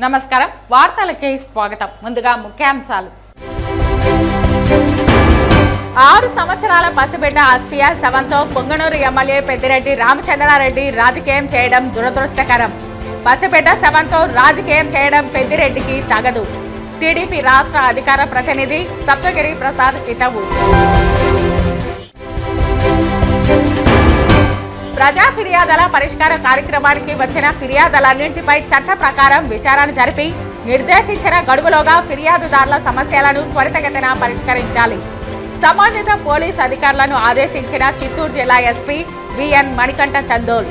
నమస్కారం, వార్తలకి స్వాగతం. ముందుగా ముఖ్యాంశాలు. 6 సంవత్సరాల పసిబిడ్డ అస్ఫియా శవంతో పొంగనూరు ఎమ్మెల్యే పెద్దిరెడ్డి రామచంద్రారెడ్డి రాజకీయం చేయడం దురదృష్టకరం. పసిబిడ్డ శవంతో రాజకీయం చేయడం పెద్దిరెడ్డికి తగదు. టీడీపీ రాష్ట్ర అధికార ప్రతినిధి సప్తగిరి ప్రసాద్ హితవు. ప్రజా ఫిర్యాదుల పరిష్కార కార్యక్రమానికి వచ్చిన ఫిర్యాదులన్నింటిపై చట్ట ప్రకారం విచారణ జరిపి నిర్దేశించిన గడువులోగా ఫిర్యాదుదారుల సమస్యలను త్వరితగతిన పరిష్కరించాలి. సంబంధిత పోలీస్ అధికారులను ఆదేశించిన చిత్తూరు జిల్లా ఎస్పీ విఎన్ మణికంఠ చందోల్.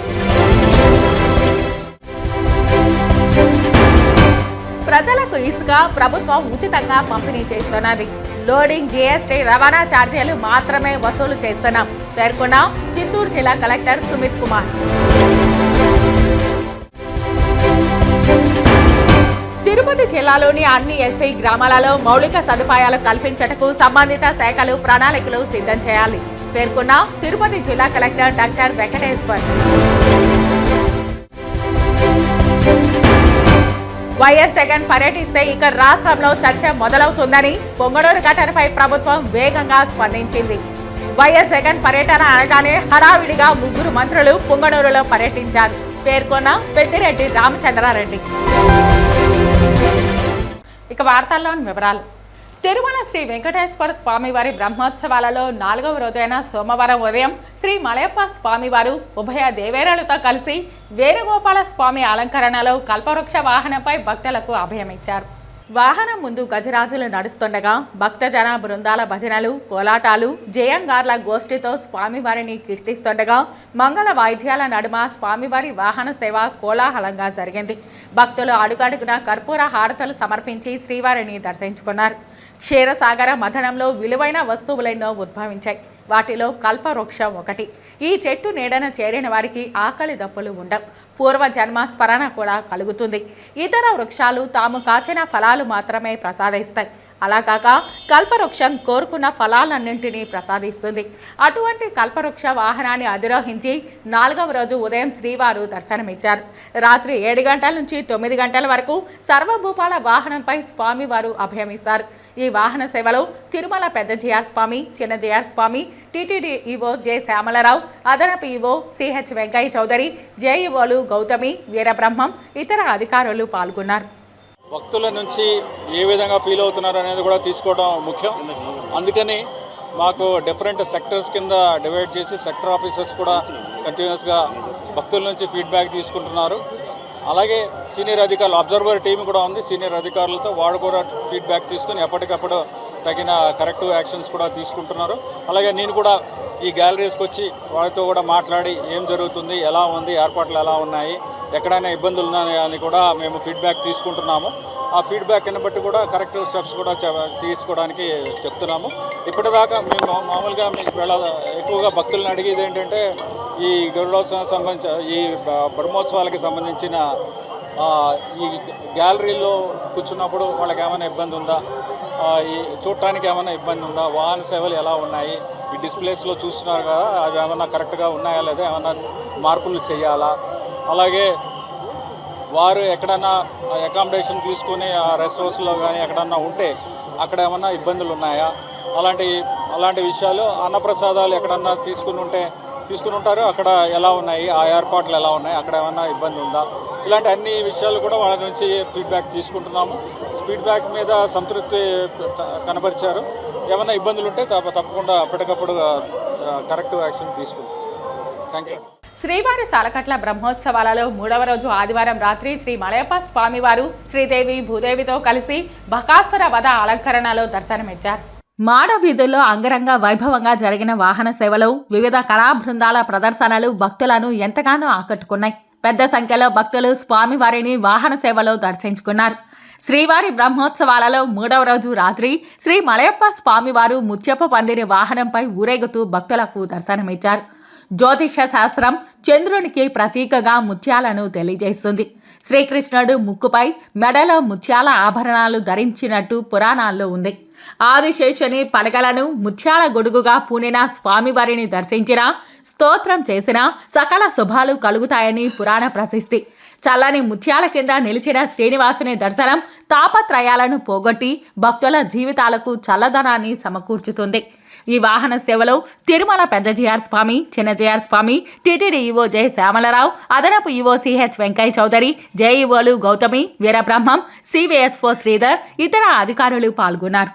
ప్రజలకు ఇసుక ప్రభుత్వం ఉచితంగా పంపిణీ చేస్తున్నది. లోడింగ్, జీఎస్టీ, రవాణా ఛార్జీలు మాత్రమే వసూలు చేస్తున్నాం పేర్కొన్న చిత్తూరు జిల్లా కలెక్టర్ సుమిత్ కుమార్. తిరుపతి జిల్లాలోని అన్ని ఎస్సీ గ్రామాలలో మౌలిక సదుపాయాలు కల్పించటకు సంబంధిత శాఖలు ప్రణాళికలు సిద్ధం చేయాలి పేర్కొన్న తిరుపతి జిల్లా collector doctor Venkateshwar. YS Jagan పర్యటిస్తే ఇక రాష్ట్రంలో చర్చ మొదలవుతుందని పొంగనూరు ఘటనపై ప్రభుత్వం వేగంగా స్పందించింది. వైఎస్ జగన్ పర్యటన అనగానే హడావిడిగా 3 మంత్రులు పొంగనూరులో పర్యటించారు పేర్కొన్న పెద్దిరెడ్డి రామచంద్రారెడ్డి. ఇక వార్తల్లోని వివరాలు. తిరుమల శ్రీ వెంకటేశ్వర స్వామివారి బ్రహ్మోత్సవాలలో 4వ రోజైన సోమవారం ఉదయం శ్రీ మలయప్ప స్వామివారు ఉభయ దేవేరులతో కలిసి వేణుగోపాల స్వామి అలంకరణలో కల్పవృక్ష వాహనంపై భక్తులకు అభయమిచ్చారు. వాహనం ముందు గజరాజులు నడుస్తుండగా భక్తజన బృందాల భజనలు, కోలాటాలు, జయంగార్ల గోష్ఠితో స్వామివారిని కీర్తిస్తుండగా మంగళ వాయిద్యాల నడుమ స్వామివారి వాహన సేవ కోలాహలంగా జరిగింది. భక్తులు అడుగడుగున కర్పూర హారతలు సమర్పించి శ్రీవారిని దర్శించుకున్నారు. క్షీరసాగర మథనంలో విలువైన వస్తువులెన్నో ఉద్భవించాయి. వాటిలో కల్పవృక్షం ఒకటి. ఈ చెట్టు నీడన చేరిన వారికి ఆకలి దప్పులు ఉండవు, పూర్వజన్మ స్మరణ కూడా కలుగుతుంది. ఇతర వృక్షాలు తాము కాచిన ఫలాలు మాత్రమే ప్రసాదిస్తాయి. అలా కాక కల్పవృక్షం కోరుకున్న ఫలాలన్నింటినీ ప్రసాదిస్తుంది. అటువంటి కల్పవృక్ష వాహనాన్ని అధిరోహించి 4వ రోజు ఉదయం శ్రీవారు దర్శనమిచ్చారు. రాత్రి 7 గంటల నుంచి 9 గంటల వరకు సర్వభూపాల వాహనంపై స్వామివారు అభయమిస్తారు. ఈ వాహన సేవలో తిరుమల పెద్ద జిఆర్ స్వామి, చిన్న GR Swamy, TTD EO J Shyamalarao, అదనపు ఈవో సిహెచ్ వెంకయ్య చౌదరి, జేఈఓలు గౌతమి, వీరబ్రహ్మం, ఇతర అధికారులు పాల్గొన్నారు. భక్తుల నుంచి ఏ విధంగా ఫీల్ అవుతున్నారు అనేది కూడా తీసుకోవడం ముఖ్యం. అందుకని మాకు డిఫరెంట్ సెక్టర్స్ కింద డివైడ్ చేసి సెక్టర్ ఆఫీసర్స్ కూడా కంటిన్యూస్గా భక్తుల నుంచి ఫీడ్బ్యాక్ తీసుకుంటున్నారు. అలాగే సీనియర్ అధికారులు అబ్జర్వర్ టీం కూడా ఉంది. సీనియర్ అధికారులతో వాళ్ళు కూడా ఫీడ్బ్యాక్ తీసుకుని ఎప్పటికప్పుడు తగిన కరెక్టివ్ యాక్షన్స్ కూడా తీసుకుంటున్నారు. అలాగే నేను కూడా ఈ గ్యాలరీస్కి వచ్చి వాళ్ళతో కూడా మాట్లాడి ఏం జరుగుతుంది, ఎలా ఉంది, ఏర్పాట్లు ఎలా ఉన్నాయి, ఎక్కడైనా ఇబ్బందులు ఉన్నాయని కూడా మేము ఫీడ్బ్యాక్ తీసుకుంటున్నాము. ఆ ఫీడ్బ్యాక్ని బట్టి కూడా కరెక్టివ్ స్టెప్స్ కూడా తీసుకోవడానికి చెప్తున్నాము. ఇప్పటిదాకా మేము మామూలుగా ఎక్కువగా భక్తులను అడిగేది ఏంటంటే ఈ గరుడోత్సవానికి సంబంధించిన ఈ బ్రహ్మోత్సవాలకి సంబంధించిన ఈ గ్యాలరీలో కూర్చున్నప్పుడు వాళ్ళకి ఏమైనా ఇబ్బంది ఉందా, ఈ చూడటానికి ఏమైనా ఇబ్బంది ఉందా, వాహన సేవలు ఎలా ఉన్నాయి, ఈ డిస్ప్లేస్లో చూస్తున్నారు కదా అవి ఏమైనా కరెక్ట్గా ఉన్నాయా లేదా, ఏమైనా మార్పులు చేయాలా, అలాగే వారు ఎక్కడన్నా అకామిడేషన్ తీసుకుని ఆ రెస్ట్ హౌస్లో కానీ ఎక్కడన్నా ఉంటే అక్కడ ఏమన్నా ఇబ్బందులు ఉన్నాయా, అలాంటి విషయాలు, అన్నప్రసాదాలు ఎక్కడన్నా తీసుకుని ఉంటారు అక్కడ ఎలా ఉన్నాయి, ఆ ఏర్పాట్లు ఎలా ఉన్నాయి, అక్కడ ఏమన్నా ఇబ్బంది ఉందా, ఇలాంటి అన్ని విషయాలు కూడా వాళ్ళ నుంచి ఫీడ్బ్యాక్ తీసుకుంటున్నాము. ఫీడ్బ్యాక్ మీద సంతృప్తి కనబరిచారు. ఏమైనా ఇబ్బందులు ఉంటే తప్పకుండా అప్పటికప్పుడు కరెక్టివ్ యాక్షన్ తీసుకుంటాం. Thank you. శ్రీవారి సాలకట్ల బ్రహ్మోత్సవాలలో 3వ రోజు ఆదివారం రాత్రి శ్రీ మలయప్ప స్వామివారు శ్రీదేవి భూదేవితో కలిసి బకాసుర వధ అలంకరణలో దర్శనమిచ్చారు. మాడ వీధుల్లో అంగరంగ వైభవంగా జరిగిన వాహన సేవలు, వివిధ కళా బృందాల ప్రదర్శనలు భక్తులను ఎంతగానో ఆకట్టుకున్నాయి. పెద్ద సంఖ్యలో భక్తులు స్వామివారిని వాహన సేవలో దర్శించుకున్నారు. శ్రీవారి బ్రహ్మోత్సవాలలో 3వ రోజు రాత్రి శ్రీ మలయప్ప స్వామివారు ముత్యపు పందిరి వాహనంపై ఊరేగుతూ భక్తులకు దర్శనమిచ్చారు. జ్యోతిష శాస్త్రం చంద్రునికి ప్రతీకగా ముత్యాలను తెలియజేస్తుంది. శ్రీకృష్ణుడు ముక్కుపై మెడలో ముత్యాల ఆభరణాలు ధరించినట్టు పురాణాల్లో ఉంది. ఆదిశేషుని పడగలను ముత్యాల గొడుగుగా పూనిన స్వామివారిని దర్శించిన స్తోత్రం చేసిన సకల శుభాలు కలుగుతాయని పురాణ ప్రశస్తి. చల్లని ముత్యాల కింద నిలిచిన శ్రీనివాసుని దర్శనం తాపత్రయాలను పోగొట్టి భక్తుల జీవితాలకు చల్లదనాన్ని సమకూర్చుతుంది. ఈ వాహన సేవలో తిరుమల పెద్ద జిఆర్ స్వామి, చిన్న GR Swamy, TTD EO J Shyamalarao, అదనపు ఈవో సిహెచ్ వెంకయ్య చౌదరి, జేఈఓలు గౌతమి, వీరబ్రహ్మం, సివిఎస్ఓ శ్రీధర్, ఇతర అధికారులు పాల్గొన్నారు.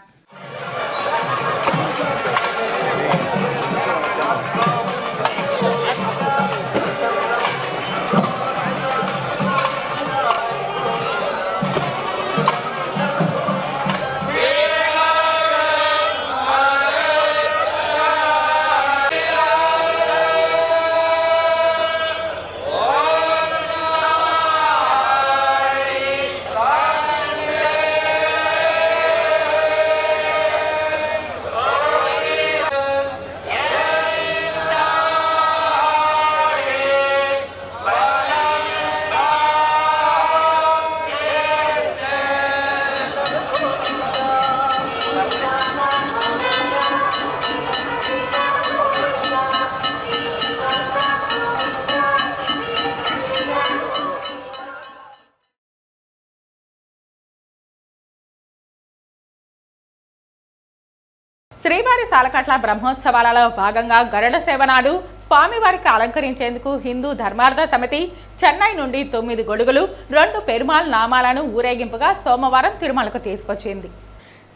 శ్రీవారి సాలకట్ల బ్రహ్మోత్సవాలలో భాగంగా గరుడ సేవ నాడు స్వామివారికి అలంకరించేందుకు హిందూ ధర్మార్థ సమితి చెన్నై నుండి 9 గొడుగులు 2 పెరుమాళ్ నామాలను ఊరేగింపుగా సోమవారం తిరుమలకు తీసుకొచ్చింది.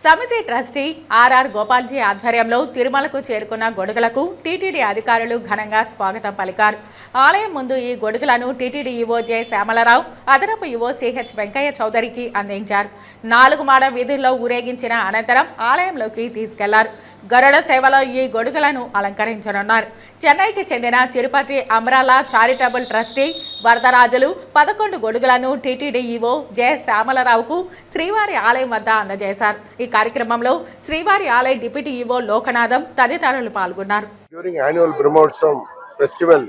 సమితి ట్రస్టీ ఆర్ఆర్ గోపాల్జీ ఆధ్వర్యంలో తిరుమలకు చేరుకున్న గొడుగులకు టీటీడీ అధికారులు ఘనంగా స్వాగతం పలికారు. ఆలయం ముందు ఈ గొడుగులను టీటీడీ ఈవో జె శ్యామలరావు, అదనపు ఈవో సిహెచ్ వెంకయ్య చౌదరికి అందించారు. 4 మాడ వీధుల్లో ఊరేగించిన అనంతరం ఆలయంలోకి తీసుకెళ్లారు. గరుడ సేవలో ఈ గొడుగులను అలంకరించనున్నారు. చెన్నైకి చెందిన తిరుపతి అమరాలా చారిటబుల్ ట్రస్టీ వరదరాజులు 11 గొడుగులను టీటీడీ ఈవో జె శ్యామలరావుకు శ్రీవారి ఆలయం వద్ద అందజేశారు. ఈ కార్యక్రమంలో శ్రీవారి ఆలయ డిప్యూటీ ఈవో లోకనాథం తదితరులు పాల్గొన్నారు. During annual Brahmotsavam festival,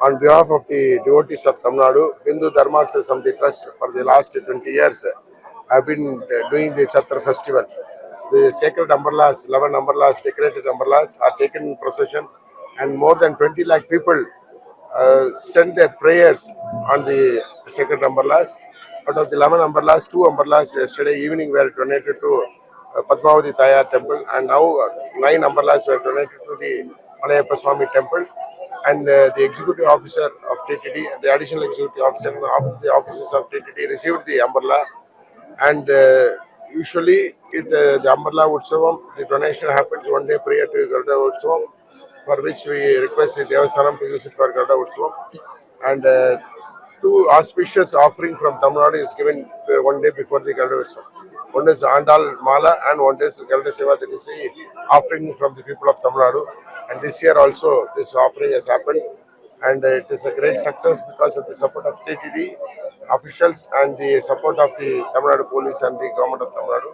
on behalf of the devotees of Tamil Nadu, Hindu Dharmartha Samiti Trust for the last 20 years, have been doing the Chatra festival. The sacred umbrellas, 11 umbrellas, decorated umbrellas are taken in procession, and more than 20 lakh people send their prayers on the sacred umbrellas. Out of the 11 umbrellas, 2 umbrellas yesterday evening were donated to Padmavati Tayar temple, and now 9 umbrellas were donated to the Malayappa Swami temple. And the executive officer of TTD, the additional executive officer of the officers of TTD received the umbrella. And usually the umbrella Utsavam, the donation happens one day prior to Garuda Utsavam, for which we request the Devasthanam to use it for Garuda Utsavam. And 2 auspicious offering from Tamil Nadu is given one day before the Garuda Utsavam. One is Andal Mala and one is Garuda Seva, that is a offering from the people of Tamil Nadu. And this year also this offering has happened, and it is a great success because of the support of TTD officials and the support of the Tamil Nadu police and the government of Tamil Nadu.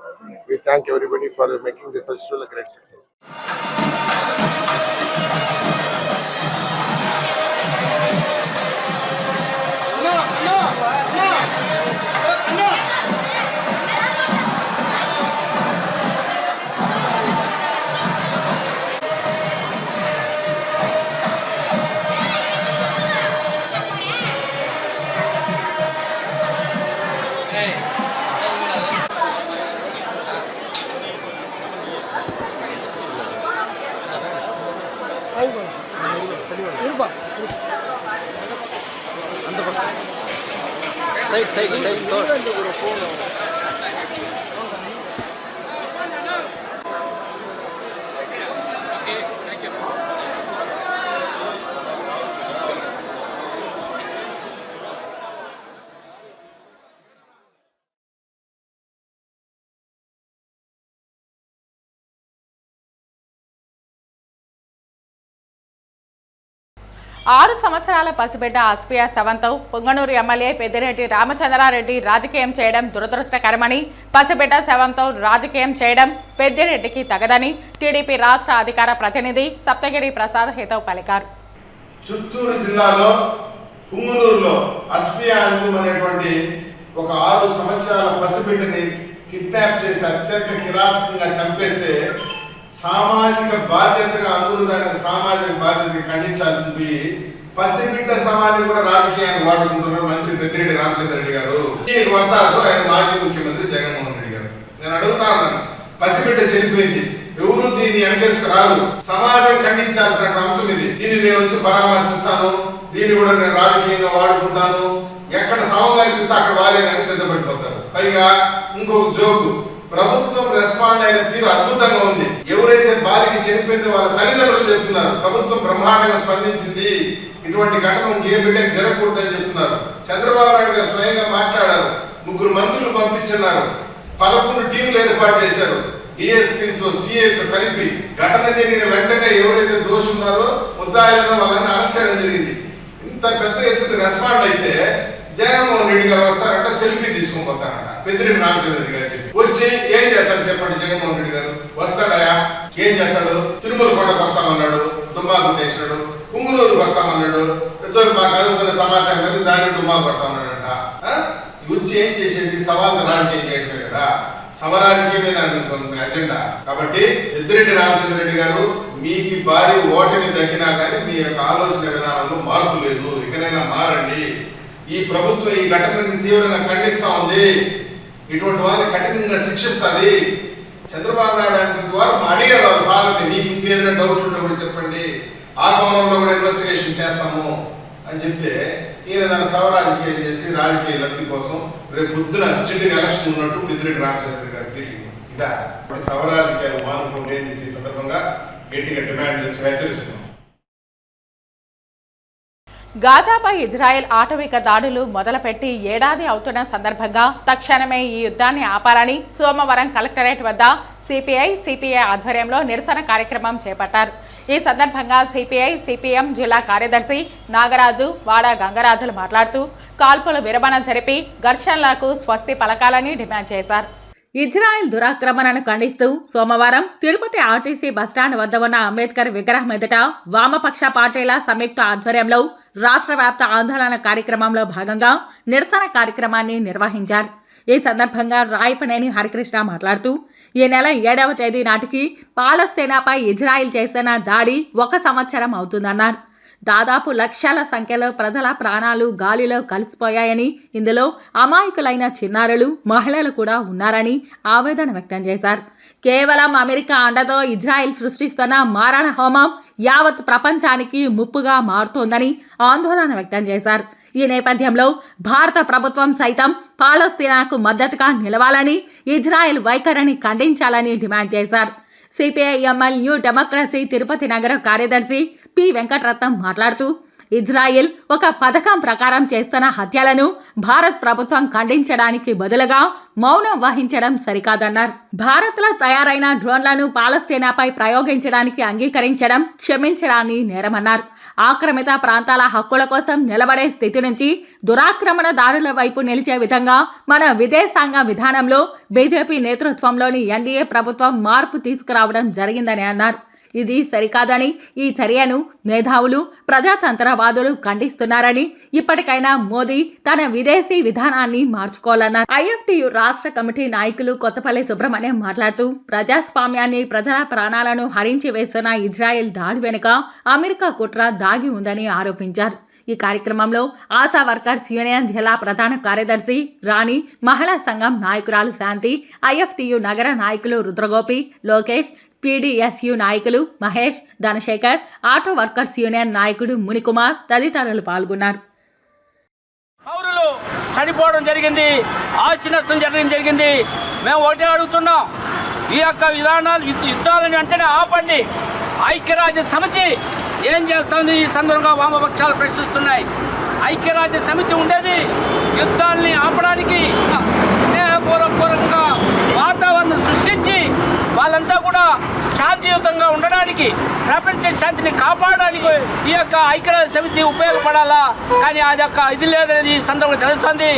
We thank everybody for making the festival a great success. ఆరు సంవత్సరాల పసిబిడ్డ అస్ఫియా శవంతో Punganur MLA Peddireddy Ramachandra Reddy రాజకీయం చేయడం దురదృష్టకరమని, పసిబిడ్డ శవంతో రాజకీయం చేయడం పెద్దిరెడ్డికి తగదని TDP రాష్ట్ర అధికార ప్రతినిధి సప్తగిరి ప్రసాద్ హితవు పలికారు. చిత్తూరు జిల్లాలో పొంగనూరులో అస్ఫియా అంజుమ్ అనేటువంటి ఒక 6 సంవత్సరాల పసిబిడ్డని కిడ్నాప్ చేసి అత్యంత కిరాతకంగా చంపేస్తే సామాజిక బాధ్యతగా అందరూ దాన్ని సామాజిక బాధ్యతగా ఖండించాల్సింది. పసిబిడ్డ సమాన్ని కూడా రాజకీయాన్ని వాడుకుంటున్నారు మంత్రి పెద్దిరెడ్డి రామచంద్ర రెడ్డి గారు. దీనికి వత్తాసు ఆయన మాజీ ముఖ్యమంత్రి జగన్మోహన్ రెడ్డి గారు. నేను అడుగుతా ఉన్నాను, పసిబిడ్డ చనిపోయింది, ఎవరు దీన్ని వెనకేసుకురాదు. సమాజం ఖండించాల్సిన అంశం ఇది. దీన్ని నేను వచ్చి పరామర్శిస్తాను, దీన్ని కూడా నేను రాజకీయంగా వాడుకుంటాను, ఎక్కడ సమం కనిపిస్తే అక్కడ వారేదానికి సిద్ధపడిపోతారు. పైగా ఇంకొక జోకు, ప్రభుత్వం రెస్పాండ్ అయిన తీరు అద్భుతంగా ఉంది. ఎవరైతే బాలిక చనిపోయిందో వాళ్ళ తల్లిదండ్రులు చెప్తున్నారు ప్రభుత్వం బ్రహ్మాండంగా స్పందించింది, ఇటువంటి ఘటన ఏ బిడ్డకి జరగకూడదని చెప్తున్నారు. చంద్రబాబు నాయుడు గారు స్వయంగా మాట్లాడారు, 3 మంత్రులు పంపించున్నారు, 11 టీంలు ఏర్పాటు చేశారు, డిఎస్పీతో సిఐతో కలిపి ఘటన జరిగిన వెంటనే ఎవరైతే దోషి ఉన్నారో ముద్దాయిలో వాళ్ళని అరెస్ట్ చేయడం జరిగింది. ఇంత పెద్ద ఎత్తున రెస్పాండ్ అయితే జగన్మోహన్ రెడ్డి గారు వస్తారంట, సెల్ఫీ తీసుకొని పోతారంట పెద్దిరెడ్డి రామచంద్ర రెడ్డి గారు చెప్పి. వచ్చి ఏం చేస్తాడు చెప్పండి, జగన్మోహన్ రెడ్డి గారు వస్తాడయా, ఏం చేస్తాడు? తిరుమల కొండకు వస్తామన్నాడు, దుమ్మాకు తెచ్చినాడు, కుంగునూరుకు వస్తామన్నాడు, మాకు అందుతున్న సమాచారం దాన్ని దుమ్మా కొడతామన్నాడంట. వచ్చి ఏం చేసేది? సవాల్ రాజకీయం చేయడమే కదా, సమరాజకీయమే దాని అజెండా. కాబట్టి పెద్దిరెడ్డి రామచంద్ర రెడ్డి గారు, మీకు భారీ ఓటమి దక్కినా కానీ మీ యొక్క ఆలోచన విధానంలో మార్పు లేదు, ఇకనైనా మారండి. ఈ ప్రభుత్వం ఈ ఘటనని తీవ్రంగా ఖండిస్తా ఉంది, ఇటువంటి వారిని కఠినంగా శిక్షిస్తుంది. చంద్రబాబు నాయుడు ద్వారా అడిగారు వాళ్ళ ఫాదర్ని, మీకు ఇంకేదైనా డౌట్ ఉంటే కూడా చెప్పండి, ఆ కోణంలో కూడా ఇన్వెస్టిగేషన్ చేస్తాము అని చెప్తే ఈయన దాన్ని సవరాజకీయం చేసి రాజకీయ లబ్ధి కోసం రేపు పొద్దున అర్జెంటుగా ఎలక్షన్ ఉన్నట్టు పెద్దిరెడ్డి రామచంద్ర గారి ఫీలింగ్. ఇదా సవరాజకీయాలు మానుకోండి అని చెప్పి సందర్భంగా గట్టిగా డిమాండ్ చేసి హెచ్చరిస్తున్నాం. గాజాపై ఇజ్రాయెల్ ఆటవిక దాడులు మొదలుపెట్టి ఏడాది అవుతున్న సందర్భంగా తక్షణమే ఈ యుద్ధాన్ని ఆపాలని సోమవారం కలెక్టరేట్ వద్ద సిపిఐ ఆధ్వర్యంలో నిరసన కార్యక్రమం చేపట్టారు. ఈ సందర్భంగా సిపిఎం జిల్లా కార్యదర్శి నాగరాజు, వాడ గంగరాజులు మాట్లాడుతూ కాల్పుల విరమణ జరిపి ఘర్షణలకు స్వస్తి పలకాలని డిమాండ్ చేశారు. ఇజ్రాయెల్ దురాక్రమణను ఖండిస్తూ సోమవారం తిరుపతి ఆర్టీసీ బస్టాండ్ వద్ద ఉన్న అంబేద్కర్ విగ్రహం ఎదుట వామపక్ష పార్టీల సంయుక్త ఆధ్వర్యంలో రాష్ట్ర వ్యాప్త ఆందోళన కార్యక్రమంలో భాగంగా నిరసన కార్యక్రమాన్ని నిర్వహించారు. ఈ సందర్భంగా రాయపనేని హరికృష్ణ మాట్లాడుతూ ఈ నెల 7వ తేదీ నాటికి పాలస్తీనాపై ఇజ్రాయెల్ చేసిన దాడి 1 సంవత్సరం అవుతుందన్నారు. దాదాపు లక్షల సంఖ్యలో ప్రజల ప్రాణాలు గాలిలో కలిసిపోయాయని, ఇందులో అమాయకులైన చిన్నారులు, మహిళలు కూడా ఉన్నారని ఆవేదన వ్యక్తం చేశారు. కేవలం అమెరికా అండతో ఇజ్రాయెల్ సృష్టిస్తున్న మారణ హోమం యావత్ ప్రపంచానికి ముప్పుగా మారుతోందని ఆందోళన వ్యక్తం చేశారు. ఈ నేపథ్యంలో భారత ప్రభుత్వం సైతం పాలస్తీనాకు మద్దతుగా నిలవాలని, ఇజ్రాయెల్ వైఖరిని ఖండించాలని డిమాండ్ చేశారు. సిపిఐఎంఎల్ న్యూ డెమోక్రసీ తిరుపతి నగర కార్యదర్శి పి వెంకటరత్నం మాట్లాడుతూ ఇజ్రాయెల్ ఒక పథకం ప్రకారం చేస్తున్న హత్యలను భారత్ ప్రభుత్వం ఖండించడానికి బదులుగా మౌనం వహించడం సరికాదన్నారు. భారత్లో తయారైన డ్రోన్లను పాలస్తీనాపై ప్రయోగించడానికి అంగీకరించడం క్షమించరాని నేరమన్నారు. ఆక్రమిత ప్రాంతాల హక్కుల కోసం నిలబడే స్థితి నుంచి దురాక్రమణదారుల వైపు నిలిచే విధంగా మన విదేశాంగ విధానంలో బీజేపీ నేతృత్వంలోని ఎన్డీఏ ప్రభుత్వం మార్పు తీసుకురావడం జరిగిందని అన్నారు. ఇది సరికాదని, ఈ చర్యను మేధావులు, ప్రజాతంత్రవాదులు ఖండిస్తున్నారని, ఇప్పటికైనా మోదీ తన విదేశీ విధానాన్ని మార్చుకోవాలన్నారు. ఐఎఫ్టియు రాష్ట్ర కమిటీ నాయకులు కొత్తపల్లి సుబ్రహ్మణ్యం మాట్లాడుతూ ప్రజాస్వామ్యాన్ని, ప్రజల ప్రాణాలను హరించి వేస్తున్న ఇజ్రాయెల్ దాడి వెనుక అమెరికా కుట్ర దాగి ఉందని ఆరోపించారు. ఈ కార్యక్రమంలో ఆశా వర్కర్స్ యూనియన్ జిల్లా ప్రధాన కార్యదర్శి రాణి, మహిళా సంఘం నాయకురాలు శాంతి, ఐఎఫ్టియు నగర నాయకులు రుద్రగోపి, లోకేష్, పీడీఎస్యు నాయకులు Mahesh, Dhanashekar, auto workers union నాయకుడు మునికుమార్ తదితరులు పాల్గొన్నారు. పౌరులు చనిపోవడం జరిగింది, ఆస్తి నష్టం జరిగింది. మేము ఒకటే అడుగుతున్నాం, ఈ యొక్క విధానాలు యుద్ధాలను వెంటనే ఆపండి. ఐక్యరాజ్య సమితి ఏం చేస్తుంది? ఈ సందర్భంగా వామపక్షాలు ప్రశ్నిస్తున్నాయి. ఐక్యరాజ్య సమితి ఉండేది యుద్ధాన్ని ఆపడానికి, స్నేహపూర్వకంగా వాతావరణం సృష్టించి వాళ్ళంతా కూడా శాంతియుతంగా ఉండడానికి, ప్రపంచ శాంతిని కాపాడడానికి ఈ యొక్క ఐక్యరాజ్య సమితి ఉపయోగపడాలా. కానీ అది యొక్క ఇది లేదనేది ఈ సందర్భంగా తెలుస్తుంది.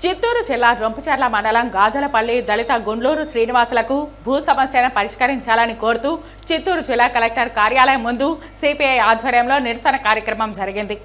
చిత్తూరు జిల్లా రొంపచర్ల మండలం గాజలపల్లి దళిత గుండ్లూరు శ్రీనివాసులకు భూ సమస్యను పరిష్కరించాలని కోరుతూ చిత్తూరు జిల్లా కలెక్టర్ కార్యాలయం ముందు సిపిఐ ఆధ్వర్యంలో నిరసన కార్యక్రమం జరిగింది.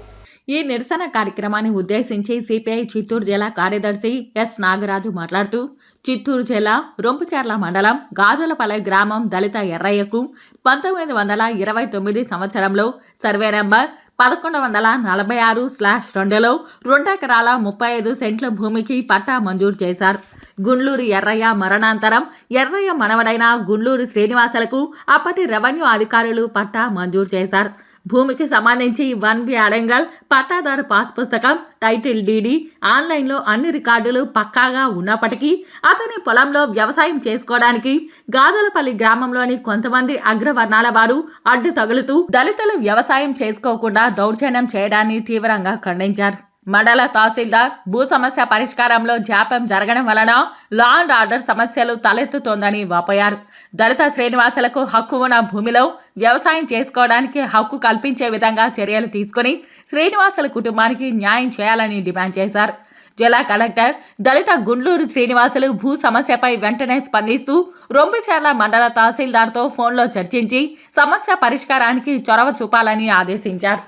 ఈ నిరసన కార్యక్రమాన్ని ఉద్దేశించి సిపిఐ చిత్తూరు జిల్లా కార్యదర్శి ఎస్ నాగరాజు మాట్లాడుతూ చిత్తూరు జిల్లా రొంపుచెర్ల మండలం గాజులపల్లె గ్రామం దళిత ఎర్రయ్యకు 1929 సంవత్సరంలో సర్వే నెంబర్ 1146/2లో 2 ఎకరాల 35 సెంట్ల భూమికి పట్టా మంజూరు చేశారు. గుండ్లూరు ఎర్రయ్య మరణాంతరం ఎర్రయ్య మనవడైన గుండ్లూరు శ్రీనివాసులకు అప్పటి రెవెన్యూ అధికారులు పట్టా మంజూరు చేశారు. భూమికి సంబంధించి 1B అడంగల్ పట్టాదారు పాస్ పుస్తకం, టైటిల్ డీడీ, ఆన్లైన్లో అన్ని రికార్డులు పక్కాగా ఉన్నప్పటికీ అతని పొలంలో వ్యవసాయం చేసుకోవడానికి గాజులపల్లి గ్రామంలోని కొంతమంది అగ్రవర్ణాల వారు అడ్డు తగులుతూ దళితులు వ్యవసాయం చేసుకోకుండా దౌర్జన్యం చేయడాన్ని తీవ్రంగా ఖండించారు. మండల తహసీల్దార్ భూ సమస్య పరిష్కారంలో జాప్యం జరగడం వలన లా అండ్ ఆర్డర్ సమస్యలు తలెత్తుతోందని వాపోయారు. దళిత శ్రీనివాసులకు హక్కు ఉన్న భూమిలో వ్యవసాయం చేసుకోవడానికి హక్కు కల్పించే విధంగా చర్యలు తీసుకుని శ్రీనివాసుల కుటుంబానికి న్యాయం చేయాలని డిమాండ్ చేశారు. జిల్లా కలెక్టర్ దళిత గుండ్లూరు శ్రీనివాసులు భూ సమస్యపై వెంటనే స్పందిస్తూ రొంపిచెర్ల మండల తహసీల్దార్తో ఫోన్లో చర్చించి సమస్య పరిష్కారానికి చొరవ చూపాలని ఆదేశించారు.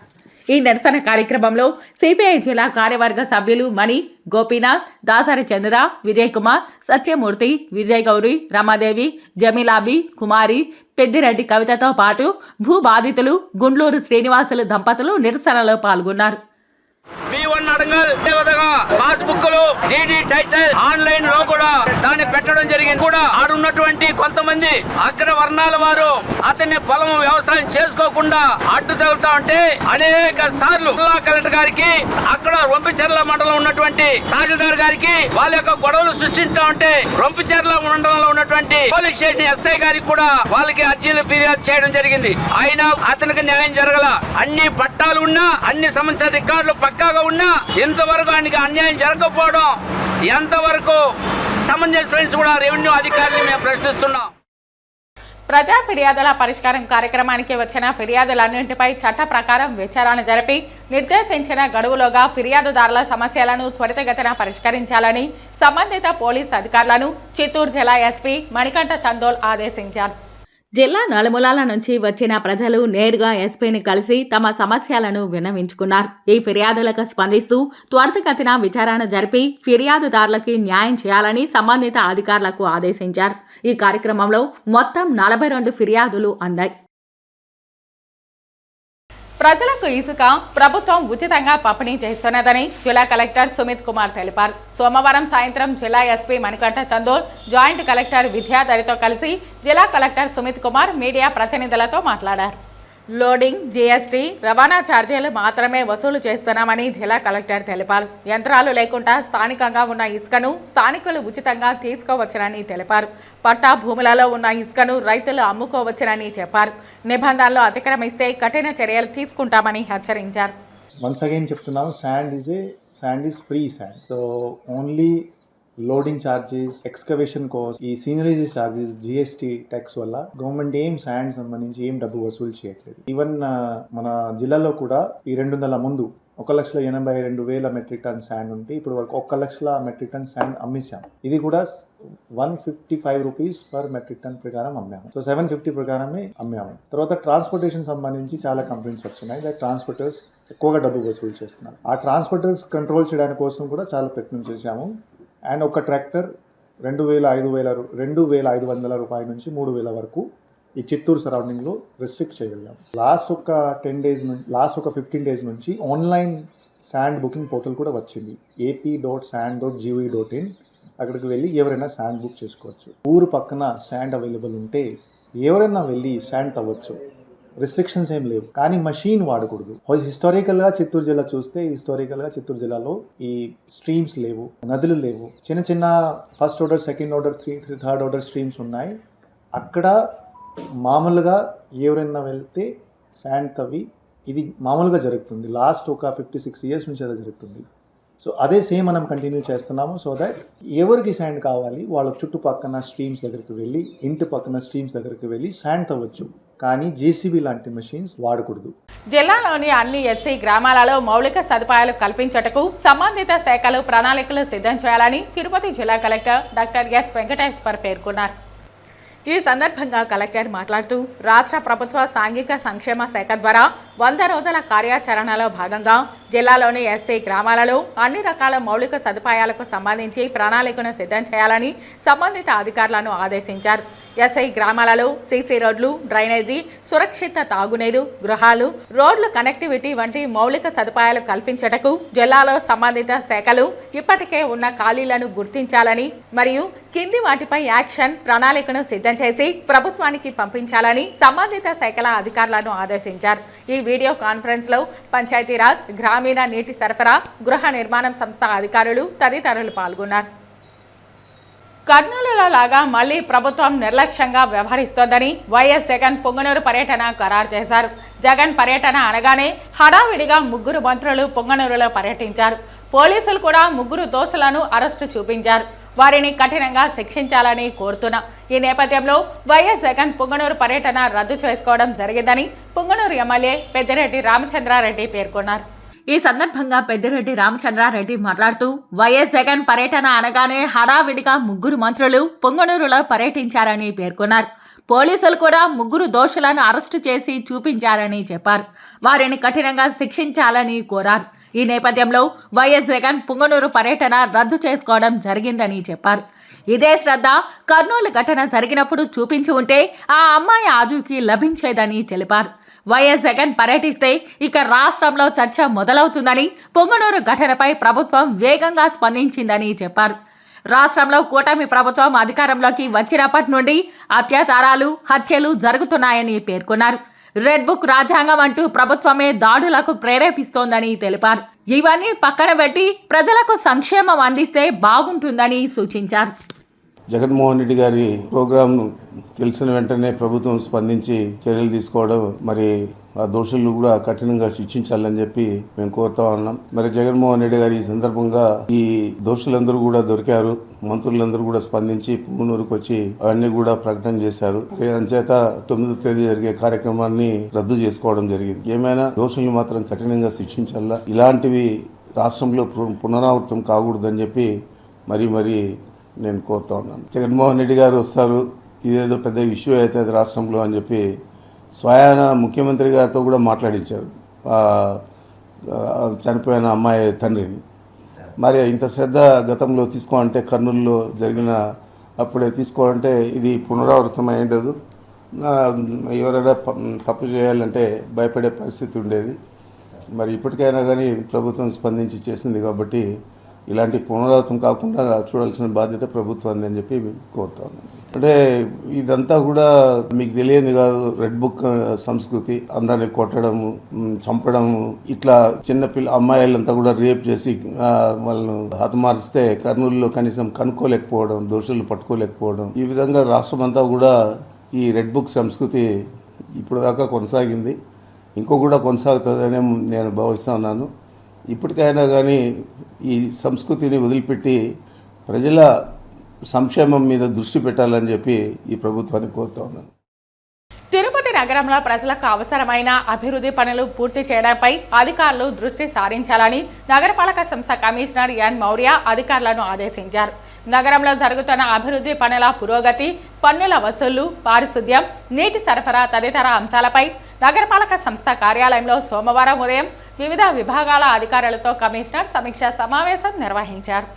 ఈ నిరసన కార్యక్రమంలో సిపిఐ జిల్లా కార్యవర్గ సభ్యులు మణి, గోపీనాథ్, దాసరి చంద్ర, విజయ్ కుమార్, సత్యమూర్తి, విజయ్ గౌరి, రమాదేవి, జమీలాబి, కుమారి, పెద్దిరెడ్డి కవితతో పాటు భూ బాధితులు గుండ్లూరు శ్రీనివాసులు దంపతులు నిరసనలో పాల్గొన్నారు. B1 అడంగల్ పాస్ బుక్లు, డీడీ, టైటిల్ ఆన్లైన్ లో కూడా దాన్ని పెట్టడం జరిగింది. కూడా ఆడున్నటువంటి కొంతమంది అగ్రవర్ణాల వారు అతన్ని పొలం వ్యవసాయం చేసుకోకుండా అడ్డు తగులుతా ఉంటే అనేక సార్లు జిల్లా కలెక్టర్ గారికి, అక్కడ రొంపిచెర్ల మండలం ఉన్నటువంటి తహసీల్దార్ గారికి వాళ్ళ యొక్క గొడవలు సృష్టించా ఉంటే రొంపిచెర్ల మండలంలో ఉన్నటువంటి పోలీస్ స్టేషన్ ఎస్ఐ గారికి కూడా వాళ్ళకి అర్జీలు ఫిర్యాదు చేయడం జరిగింది. అయినా అతనికి న్యాయం జరగల. అన్ని పట్టాలు ఉన్నా, అన్ని సమస్య రికార్డులు పక్కాగా ఉన్నా ఇంతవరకు ఆయనకి అన్యాయం జరగకపోవడం ఎంతవరకు సమంజసం కూడా రెవెన్యూ అధికారులు మేము ప్రశ్నిస్తున్నాం. ప్రజా ఫిర్యాదుల పరిష్కారం కార్యక్రమానికి వచ్చిన ఫిర్యాదులన్నింటిపై చట్ట ప్రకారం విచారణ జరిపి నిర్దేశించిన గడువులోగా ఫిర్యాదుదారుల సమస్యలను త్వరితగతిన పరిష్కరించాలని సంబంధిత పోలీస్ అధికారులను చిత్తూరు జిల్లా ఎస్పీ మణికంఠ చందోల్ ఆదేశించారు. జిల్లా నలుమూలల నుంచి వచ్చిన ప్రజలు నేరుగా ఎస్పీని కలిసి తమ సమస్యలను విన్నవించుకున్నారు. ఈ ఫిర్యాదులకు స్పందిస్తూ త్వరితగతిన విచారణ జరిపి ఫిర్యాదుదారులకి న్యాయం చేయాలని సంబంధిత అధికారులకు ఆదేశించారు. ఈ కార్యక్రమంలో మొత్తం 42 ఫిర్యాదులు అందాయి. ప్రజలకు ఇసుక ప్రభుత్వం ఉచితంగా పంపిణీ చేస్తున్నదని జిల్లా కలెక్టర్ సుమిత్ కుమార్ తెలిపారు. సోమవారం సాయంత్రం జిల్లా SP Manikanta Chandol, joint collector విద్యాధరితో కలిసి జిల్లా కలెక్టర్ సుమిత్ కుమార్ మీడియా ప్రతినిధులతో మాట్లాడారు. లోడింగ్, జీఎస్టీ, రవాణా ఛార్జీలు మాత్రమే వసూలు చేస్తున్నామని జిల్లా కలెక్టర్ తెలిపారు. యంత్రాలు లేకుండా స్థానికంగా ఉన్న ఇసుకను స్థానికులు ఉచితంగా తీసుకోవచ్చునని తెలిపారు. పట్టా భూములలో ఉన్న ఇసుకను రైతులు అమ్ముకోవచ్చునని చెప్పారు. నిబంధనలు అతిక్రమిస్తే కఠిన చర్యలు తీసుకుంటామని హెచ్చరించారు. Once again చెప్తున్నాము, sand is free sand. So only loading charges, excavation cost, ఈ సీనరీస్ ఛార్జెస్, జిఎస్టీ ట్యాక్స్ వల్ల గవర్నమెంట్ ఏం శాండ్ సంబంధించి ఏం డబ్బు వసూలు చేయట్లేదు. ఈవెన్ మన జిల్లాలో కూడా ఈ 200 ముందు 1,82,000 మెట్రిక్ టన్ శాండ్ ఉంటే ఇప్పుడు వరకు 1,00,000 మెట్రిక్ టన్ శాండ్ అమ్మేసాం. ఇది కూడా 155 రూపీస్ పర్ మెట్రిక్ టన్ ప్రకారం అమ్మాము. సో 750 ప్రకారమే అమ్మాము. తర్వాత ట్రాన్స్పోర్టేషన్ సంబంధించి చాలా కంప్లైంట్స్ వచ్చినాయి. దట్ ట్రాన్స్పోర్టర్స్ ఎక్కువగా డబ్బు వసూలు చేస్తున్నారు. ఆ ట్రాన్స్పోర్టర్స్ కంట్రోల్ చేయడానికి కోసం కూడా చాలా ప్రయత్నం చేశాము. అండ్ ఒక ట్రాక్టర్ 2,500 రూపాయల నుంచి 3,000 వరకు ఈ చిత్తూరు సరౌండింగ్లో రెస్ట్రిక్ట్ చేయగలిగాం. లాస్ట్ ఒక 15 డేస్ నుంచి ఆన్లైన్ శాండ్ బుకింగ్ పోర్టల్ కూడా వచ్చింది. ap.sand.gov.in. అక్కడికి వెళ్ళి ఎవరైనా శాండ్ బుక్ చేసుకోవచ్చు. ఊరు పక్కన శాండ్ అవైలబుల్ ఉంటే ఎవరైనా వెళ్ళి శాండ్ తవ్వచ్చు. రిస్ట్రిక్షన్స్ ఏం లేవు. కానీ మషీన్ వాడకూడదు. హిస్టారికల్గా చిత్తూరు జిల్లా చూస్తే చిత్తూరు జిల్లాలో ఈ స్ట్రీమ్స్ లేవు, నదులు లేవు. చిన్న చిన్న first order, second order, third order streams ఉన్నాయి. అక్కడ మామూలుగా ఎవరైనా వెళ్తే శాండ్ తవ్వి ఇది మామూలుగా జరుగుతుంది. లాస్ట్ ఒక 56 ఇయర్స్ నుంచి అలా జరుగుతుంది. సో అదే సేమ్ మనం కంటిన్యూ చేస్తున్నాము. సో దట్ ఎవరికి శాండ్ కావాలి వాళ్ళ చుట్టుపక్కన స్ట్రీమ్స్ దగ్గరికి వెళ్ళి, ఇంటి పక్కన స్ట్రీమ్స్ దగ్గరికి వెళ్ళి శాండ్ తవ్వచ్చు. కానీ జేసీబీ లాంటి మెషిన్స్ వాడకూడదు. జిల్లాలోని అన్ని ఎస్సీ గ్రామాలలో మౌలిక సదుపాయాలు కల్పించటకు సంబంధిత శాఖలు ప్రణాళికలు సిద్ధం చేయాలని తిరుపతి జిల్లా కలెక్టర్ డాక్టర్ ఎస్ వెంకటేశ్వర్ పేర్కొన్నారు. ఈ సందర్భంగా కలెక్టర్ మాట్లాడుతూ రాష్ట్ర ప్రభుత్వ సాంఘిక సంక్షేమ శాఖ ద్వారా 100 రోజుల కార్యాచరణలో భాగంగా జిల్లాలోని ఎస్సీ గ్రామాలలో అన్ని రకాల మౌలిక సదుపాయాలకు సంబంధించి ప్రణాళికను సిద్ధం చేయాలని సంబంధిత అధికారులను ఆదేశించారు. ఎస్ఐ గ్రామాలలో సీసీ రోడ్లు, డ్రైనేజీ, సురక్షిత తాగునీరు, గృహాలు, రోడ్ల కనెక్టివిటీ వంటి మౌలిక సదుపాయాలు కల్పించటకు జిల్లాలో సంబంధిత శాఖలు ఇప్పటికే ఉన్న ఖాళీలను గుర్తించాలని మరియు కింది వాటిపై యాక్షన్ ప్రణాళికను సిద్ధం చేసి ప్రభుత్వానికి పంపించాలని సంబంధిత శాఖల అధికారులను ఆదేశించారు. ఈ వీడియో కాన్ఫరెన్స్ లో పంచాయతీరాజ్, గ్రామీణ నీటి సరఫరా, గృహ నిర్మాణం సంస్థ అధికారులు తదితరులు పాల్గొన్నారు. కర్నూలులో లాగా మళ్లీ ప్రభుత్వం నిర్లక్ష్యంగా వ్యవహరిస్తోందని వైఎస్ జగన్ పొంగనూరు పర్యటన ఖరారు చేశారు. జగన్ పర్యటన అనగానే హడావిడిగా 3 మంత్రులు పొంగనూరులో పర్యటించారు. పోలీసులు కూడా 3 దోషులను అరెస్టు చూపించారు. వారిని కఠినంగా శిక్షించాలని కోరుతున్నా. ఈ నేపథ్యంలో వైఎస్ జగన్ పొంగనూరు పర్యటన రద్దు చేసుకోవడం జరిగిందని పొంగనూరు ఎమ్మెల్యే పెద్దిరెడ్డి రామచంద్రారెడ్డి పేర్కొన్నారు. ఈ సందర్భంగా పెద్దిరెడ్డి రామచంద్రారెడ్డి మాట్లాడుతూ వైఎస్ జగన్ పర్యటన అనగానే హడావిడిగా 3 మంత్రులు పొంగనూరులో పర్యటించారని పేర్కొన్నారు. పోలీసులు కూడా 3 దోషులను అరెస్టు చేసి చూపించారని చెప్పారు. వారిని కఠినంగా శిక్షించాలని కోరారు. ఈ నేపథ్యంలో వైఎస్ జగన్ పొంగనూరు పర్యటన రద్దు చేసుకోవడం జరిగిందని చెప్పారు. ఇదే శ్రద్ధ కర్నూలు ఘటన జరిగినప్పుడు చూపించి ఉంటే ఆ అమ్మాయి ఆజూకీ లభించేదని తెలిపారు. వైఎస్ జగన్ పర్యటిస్తే ఇక రాష్ట్రంలో చర్చ మొదలవుతుందని, పొంగనూరు ఘటనపై ప్రభుత్వం వేగంగా స్పందించిందని చెప్పారు. రాష్ట్రంలో కూటమి ప్రభుత్వం అధికారంలోకి వచ్చినప్పటి నుండి అత్యాచారాలు, హత్యలు జరుగుతున్నాయని పేర్కొన్నారు. రెడ్ బుక్ రాజ్యాంగం అంటూ ప్రభుత్వమే దాడులకు ప్రేరేపిస్తోందని తెలిపారు. ఇవన్నీ పక్కన పెట్టి ప్రజలకు సంక్షేమం అందిస్తే బాగుంటుందని సూచించారు. జగన్మోహన్ రెడ్డి గారి ప్రోగ్రాం తెలిసిన వెంటనే ప్రభుత్వం స్పందించి చర్యలు తీసుకోవడం, మరి ఆ దోషులను కూడా కఠినంగా శిక్షించాలని చెప్పి మేము కోరుతా ఉన్నాం. మరి జగన్మోహన్ రెడ్డి గారి ఈ సందర్భంగా ఈ దోషులందరూ కూడా దొరికారు. మంత్రులందరూ కూడా స్పందించి పుంగనూరుకు వచ్చి అవన్నీ కూడా ప్రకటన చేశారు. అందుచేత 9వ తేదీ జరిగే కార్యక్రమాన్ని రద్దు చేసుకోవడం జరిగింది. ఏమైనా దోషులను మాత్రం కఠినంగా శిక్షించాలా, ఇలాంటివి రాష్ట్రంలో పునరావృతం కాకూడదని చెప్పి మరి నేను కోరుతా ఉన్నాను. జగన్మోహన్ రెడ్డి గారు వస్తారు, ఇదేదో పెద్ద ఇష్యూ అవుతుంది రాష్ట్రంలో అని చెప్పి స్వయాన ముఖ్యమంత్రి గారితో కూడా మాట్లాడించారు చనిపోయిన అమ్మాయి తండ్రిని. మరి ఇంత శ్రద్ధ గతంలో తీసుకోవాలంటే, కర్నూలులో జరిగిన అప్పుడే తీసుకోవాలంటే ఇది పునరావృతం అయ్యేది. ఎవరైనా తప్పు చేయాలంటే భయపడే పరిస్థితి ఉండేది. మరి ఇప్పటికైనా కానీ ప్రభుత్వం స్పందించి చేసింది కాబట్టి ఇలాంటి పునరావృతం కాకుండా చూడాల్సిన బాధ్యత ప్రభుత్వాన్ని అని చెప్పి కోరుతాను. అంటే ఇదంతా కూడా మీకు తెలియదు కాదు, రెడ్ బుక్ సంస్కృతి. అందరిని కొట్టడము, చంపడము, ఇట్లా చిన్నపిల్ల అమ్మాయిలంతా కూడా రేప్ చేసి వాళ్ళను హతమారిస్తే కర్నూలులో కనీసం కనుక్కోలేకపోవడం, దోషులను పట్టుకోలేకపోవడం, ఈ విధంగా రాష్ట్రం అంతా కూడా ఈ రెడ్ బుక్ సంస్కృతి ఇప్పుడు దాకా కొనసాగింది. ఇంకో కూడా కొనసాగుతుందనే నేను భావిస్తూ ఉన్నాను. ఇప్పటికైనా కానీ ఈ సంస్కృతిని వదిలిపెట్టి ప్రజల సంక్షేమం మీద దృష్టి పెట్టాలని చెప్పి ఈ ప్రభుత్వాన్ని కోరుతా ఉన్నాను. తిరుపతి నగరంలో ప్రజలకు అవసరమైన అభివృద్ధి పనులు పూర్తి చేయడంపై అధికారులు దృష్టి సారించాలని నగరపాలక సంస్థ కమిషనర్ ఎన్ మౌర్య అధికారులను ఆదేశించారు. నగరంలో జరుగుతున్న అభివృద్ధి పనుల పురోగతి, పన్నుల వసూళ్లు, పారిశుద్ధ్యం, నీటి సరఫరా తదితర అంశాలపై నగరపాలక సంస్థ కార్యాలయంలో సోమవారం ఉదయం వివిధ విభాగాల అధికారులతో కమిషనర్ సమీక్షా సమావేశం నిర్వహించారు.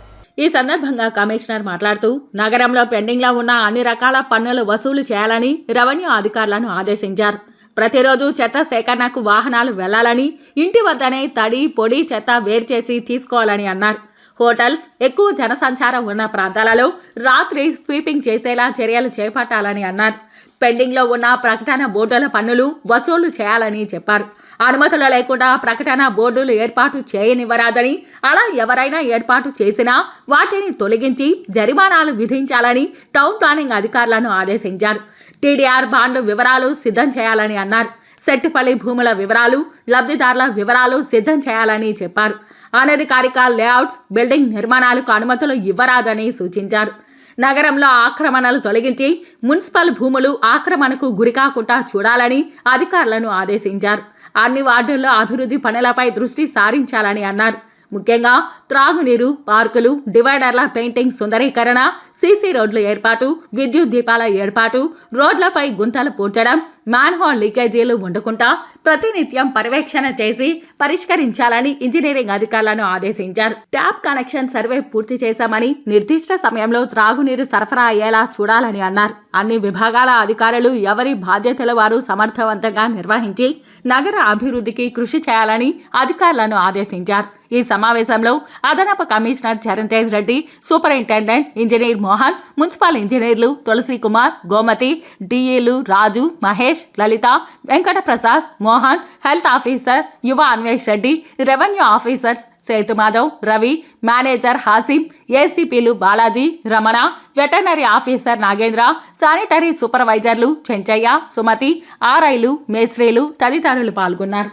ఈ సందర్భంగా కమిషనర్ మాట్లాడుతూ నగరంలో పెండింగ్లో ఉన్న అన్ని రకాల పన్నులు వసూలు చేయాలని రెవెన్యూ అధికారులను ఆదేశించారు. ప్రతిరోజు చెత్త సేకరణకు వాహనాలు వెళ్లాలని, ఇంటి వద్దనే తడి, పొడి చెత్త వేరు చేసి తీసుకోవాలని అన్నారు. హోటల్స్, ఎక్కువ జనసంచారం ఉన్న ప్రాంతాలలో రాత్రి స్వీపింగ్ చేసేలా చర్యలు చేపట్టాలని అన్నారు. పెండింగ్లో ఉన్న ప్రకటన బోర్డుల పన్నులు వసూలు చేయాలని చెప్పారు. అనుమతులు లేకుండా ప్రకటన బోర్డులు ఏర్పాటు చేయనివ్వరాదని, అలా ఎవరైనా ఏర్పాటు చేసినా వాటిని తొలగించి జరిమానాలు విధించాలని టౌన్ ప్లానింగ్ అధికారులను ఆదేశించారు. టీడీఆర్ బాండ్లు వివరాలు సిద్ధం చేయాలని అన్నారు. సెట్టిపల్లి భూముల వివరాలు, లబ్ధిదారుల వివరాలు సిద్ధం చేయాలని చెప్పారు. అనధికారిక లేఅవుట్స్, బిల్డింగ్ నిర్మాణాలకు అనుమతులు ఇవ్వరాదని సూచించారు. నగరంలో ఆక్రమణలు తొలగించి మున్సిపల్ భూములు ఆక్రమణకు గురికాకుండా చూడాలని అధికారులను ఆదేశించారు. అన్ని వార్డుల్లో అభివృద్ధి పనులపై దృష్టి సారించాలని అన్నారు. ముఖ్యంగా త్రాగునీరు, పార్కులు, డివైడర్ల పెయింటింగ్ సుందరీకరణ, సీసీ రోడ్ల ఏర్పాటు, విద్యుత్ దీపాల ఏర్పాటు, రోడ్లపై గుంతలు పూడ్చడం, మ్యాన్హోల్ లీకేజీలు ఉండకుండా ప్రతినిత్యం పర్యవేక్షణ చేసి పరిష్కరించాలని ఇంజనీరింగ్ అధికారులను ఆదేశించారు. ట్యాప్ కనెక్షన్ సర్వే పూర్తి చేశామని, నిర్దిష్ట సమయంలో త్రాగునీరు సరఫరా అయ్యేలా చూడాలని అన్నారు. అన్ని విభాగాల అధికారులు ఎవరి బాధ్యతలు వారు సమర్థవంతంగా నిర్వహించి నగర అభివృద్ధికి కృషి చేయాలని అధికారులను ఆదేశించారు. ఈ సమావేశంలో అదనపు commissioner Charan Tej Reddy, superintendent engineer Mohan, municipal ఇంజనీర్లు తులసి కుమార్, గోమతి, డిఈలు Raju, Mahesh, Lalitha, Venkata Prasad, Mohan, health officer Yuva Anvesh Reddy, revenue officers Sethumadhav, Ravi, manager Hasim, ఏసీపీలు Balaji, Ramana, veterinary officer Nagendra, sanitary సూపర్వైజర్లు చెంచయ్య, సుమతి, ఆర్ఐలు, మేస్త్రీలు తదితరులు పాల్గొన్నారు.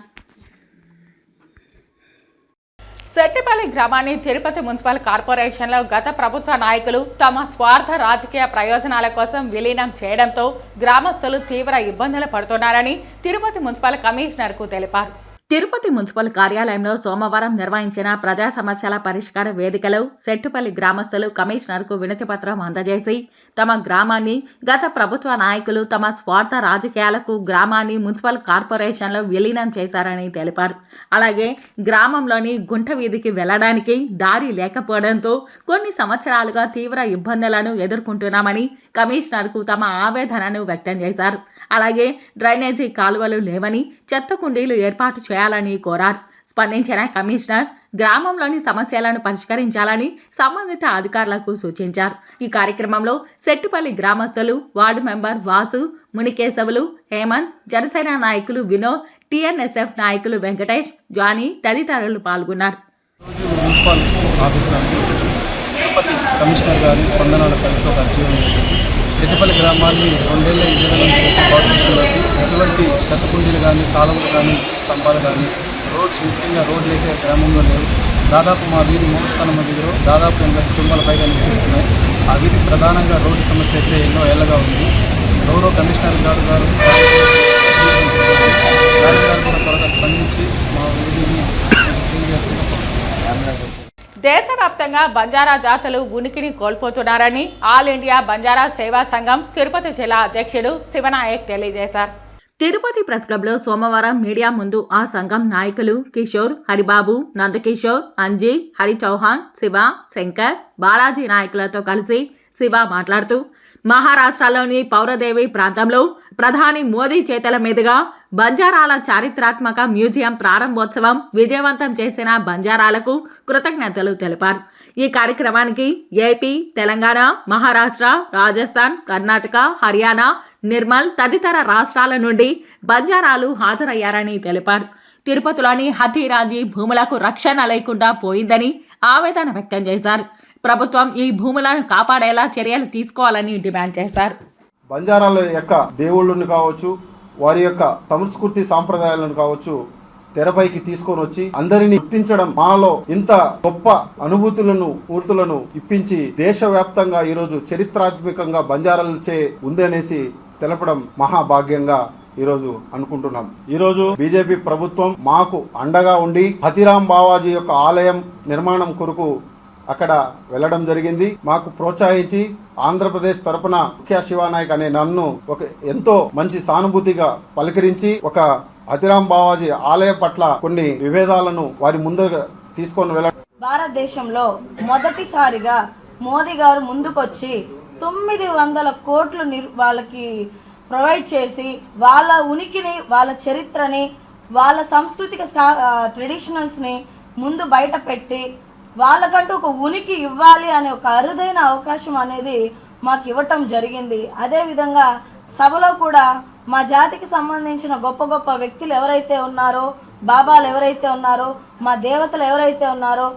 సెట్టిపల్లి గ్రామాన్ని తిరుపతి మున్సిపల్ కార్పొరేషన్లో గత ప్రభుత్వ నాయకులు తమ స్వార్థ రాజకీయ ప్రయోజనాల కోసం విలీనం చేయడంతో గ్రామస్తులు తీవ్ర ఇబ్బందులు పడుతున్నారని తిరుపతి మున్సిపల్ కమిషనర్కు తెలిపారు. తిరుపతి మున్సిపల్ కార్యాలయంలో సోమవారం నిర్వహించిన ప్రజా సమస్యల పరిష్కార వేదికలో సెట్టుపల్లి గ్రామస్తులు కమిషనర్కు వినతిపత్రం అందజేసి తమ గ్రామాన్ని గత ప్రభుత్వ నాయకులు తమ స్వార్థ రాజకీయాలకు గ్రామాన్ని మున్సిపల్ కార్పొరేషన్లో విలీనం చేశారని తెలిపారు. అలాగే గ్రామంలోని గుంట వీధికి వెళ్లడానికి దారి లేకపోవడంతో కొన్ని సంవత్సరాలుగా తీవ్ర ఇబ్బందులను ఎదుర్కొంటున్నామని కమిషనర్కు తమ ఆవేదనను వ్యక్తం చేశారు. అలాగే డ్రైనేజీ కాలువలు లేవని, చెత్త కుండీలు ఏర్పాటు చేయాలని కోరారు. స్పందించిన కమిషనర్ గ్రామంలోని సమస్యలను పరిష్కరించాలని సంబంధిత అధికారులకు సూచించారు. ఈ కార్యక్రమంలో సెట్టుపల్లి గ్రామస్తులు, వార్డు మెంబర్ వాసు, మునికేశవులు, హేమంత్, జనసేన నాయకులు వినోద్, టీఎన్ఎస్ఎఫ్ నాయకులు వెంకటేష్, జానీ తదితరులు పాల్గొన్నారు. మున్సిపల్ ఆఫీసులో తిరుపతి కమిషనర్ గారి స్పందనల పరిస్థితి అర్జీవం సెట్టిపల్లి గ్రామాన్ని 2 ఏళ్ల విజయనగరం చేసిన కార్పొరేషన్లోకి ఎటువంటి చెత్తకుండీలు కానీ, కాలువలు కానీ, స్తంభాలు కానీ, రోడ్స్ ముఖ్యంగా రోడ్లు అయితే గ్రామంలో లేవు. దాదాపు మా వీధి మూల స్థానం మధ్యలో దాదాపు 80 కుటుంబాల పైగా నివసిస్తున్నాయి. ఆ వీధి ప్రధానంగా రోడ్డు సమస్య అయితే ఎన్నో ఏళ్ళగా ఉంది. గౌరవ కమిషనర్ గారు కూడా త్వరగా స్పందించి మా వీధిని క్లీన్ చేస్తున్నారు. దేశవ్యాప్తంగా బంజారా జాతులు ఉనికిని కోల్పోతున్నారని ఆల్ ఇండియా బంజారా సేవా సంఘం తిరుపతి జిల్లా అధ్యక్షుడు శివనాయక్ తెలియజేశారు. తిరుపతి ప్రెస్ క్లబ్లో సోమవారం మీడియా ముందు ఆ సంఘం నాయకులు కిషోర్, హరిబాబు, నందకిషోర్, అంజీ, హరి చౌహాన్, శివ, శంకర్, బాలాజీ నాయకులతో కలిసి శివ మాట్లాడుతూ మహారాష్ట్రలోని పౌరదేవి ప్రాంతంలో ప్రధాని మోదీ చేతుల మీదుగా బంజారాల చారిత్రాత్మక మ్యూజియం ప్రారంభోత్సవం విజయవంతం చేసిన బంజారాలకు కృతజ్ఞతలు తెలిపారు. ఈ కార్యక్రమానికి ఏపీ, తెలంగాణ, మహారాష్ట్ర, రాజస్థాన్, కర్ణాటక, హర్యానా, నిర్మల్ తదితర రాష్ట్రాల నుండి బంజారాలు హాజరయ్యారని తెలిపారు. తిరుపతిలోని హతీరాజీ భూములకు రక్షణ లేకుండా పోయిందని ఆవేదన వ్యక్తం చేశారు. ప్రభుత్వం ఈ భూములను కాపాడేలా చర్యలు తీసుకోవాలని డిమాండ్ చేశారు. బంజారాల యొక్క దేవుళ్ళను కావచ్చు, వారి యొక్క సంస్కృతి సాంప్రదాయాలను కావచ్చు తెరపైకి తీసుకొని వచ్చి అందరినీ గుర్తించడం, మనలో ఇంత గొప్ప అనుభూతులను పూర్తులను ఇప్పించి దేశవ్యాప్తంగా ఈరోజు చరిత్రాత్మకంగా బంజారాలచే ఉందనేసి తెలపడం మహాభాగ్యంగా ఈరోజు అనుకుంటున్నాం. ఈరోజు బీజేపీ ప్రభుత్వం మాకు అండగా ఉండి హతిరాం బావాజీ యొక్క ఆలయం నిర్మాణం కొరకు అక్కడ వెళ్ళడం జరిగింది. మాకు ప్రోత్సహించి ఆంధ్రప్రదేశ్ తరపున ముఖ్య శివానాయక్ అనే నన్ను ఒక ఎంతో మంచి సానుభూతిగా పలకరించి ఒక హతిరాం బావాజీ ఆలయ పట్ల కొన్ని విభేదాలను వారి ముందుగా తీసుకొని వెళ్ళ భారతదేశంలో మొదటిసారిగా మోదీ గారు ముందుకొచ్చి 900 కోట్లు వాళ్ళకి ప్రొవైడ్ చేసి వాళ్ళ ఉనికిని, వాళ్ళ చరిత్రని, వాళ్ళ సాంస్కృతిక ట్రెడిషనల్స్ని ముందు బయట పెట్టి వాళ్ళకంటూ ఒక ఉనికి ఇవ్వాలి అనే ఒక అరుదైన అవకాశం అనేది మాకు ఇవ్వటం జరిగింది. అదేవిధంగా సభలో కూడా మా జాతికి సంబంధించిన గొప్ప గొప్ప వ్యక్తులు ఎవరైతే ఉన్నారో, బాబాలు ఎవరైతే ఉన్నారో, మా దేవతలు ఎవరైతే ఉన్నారో,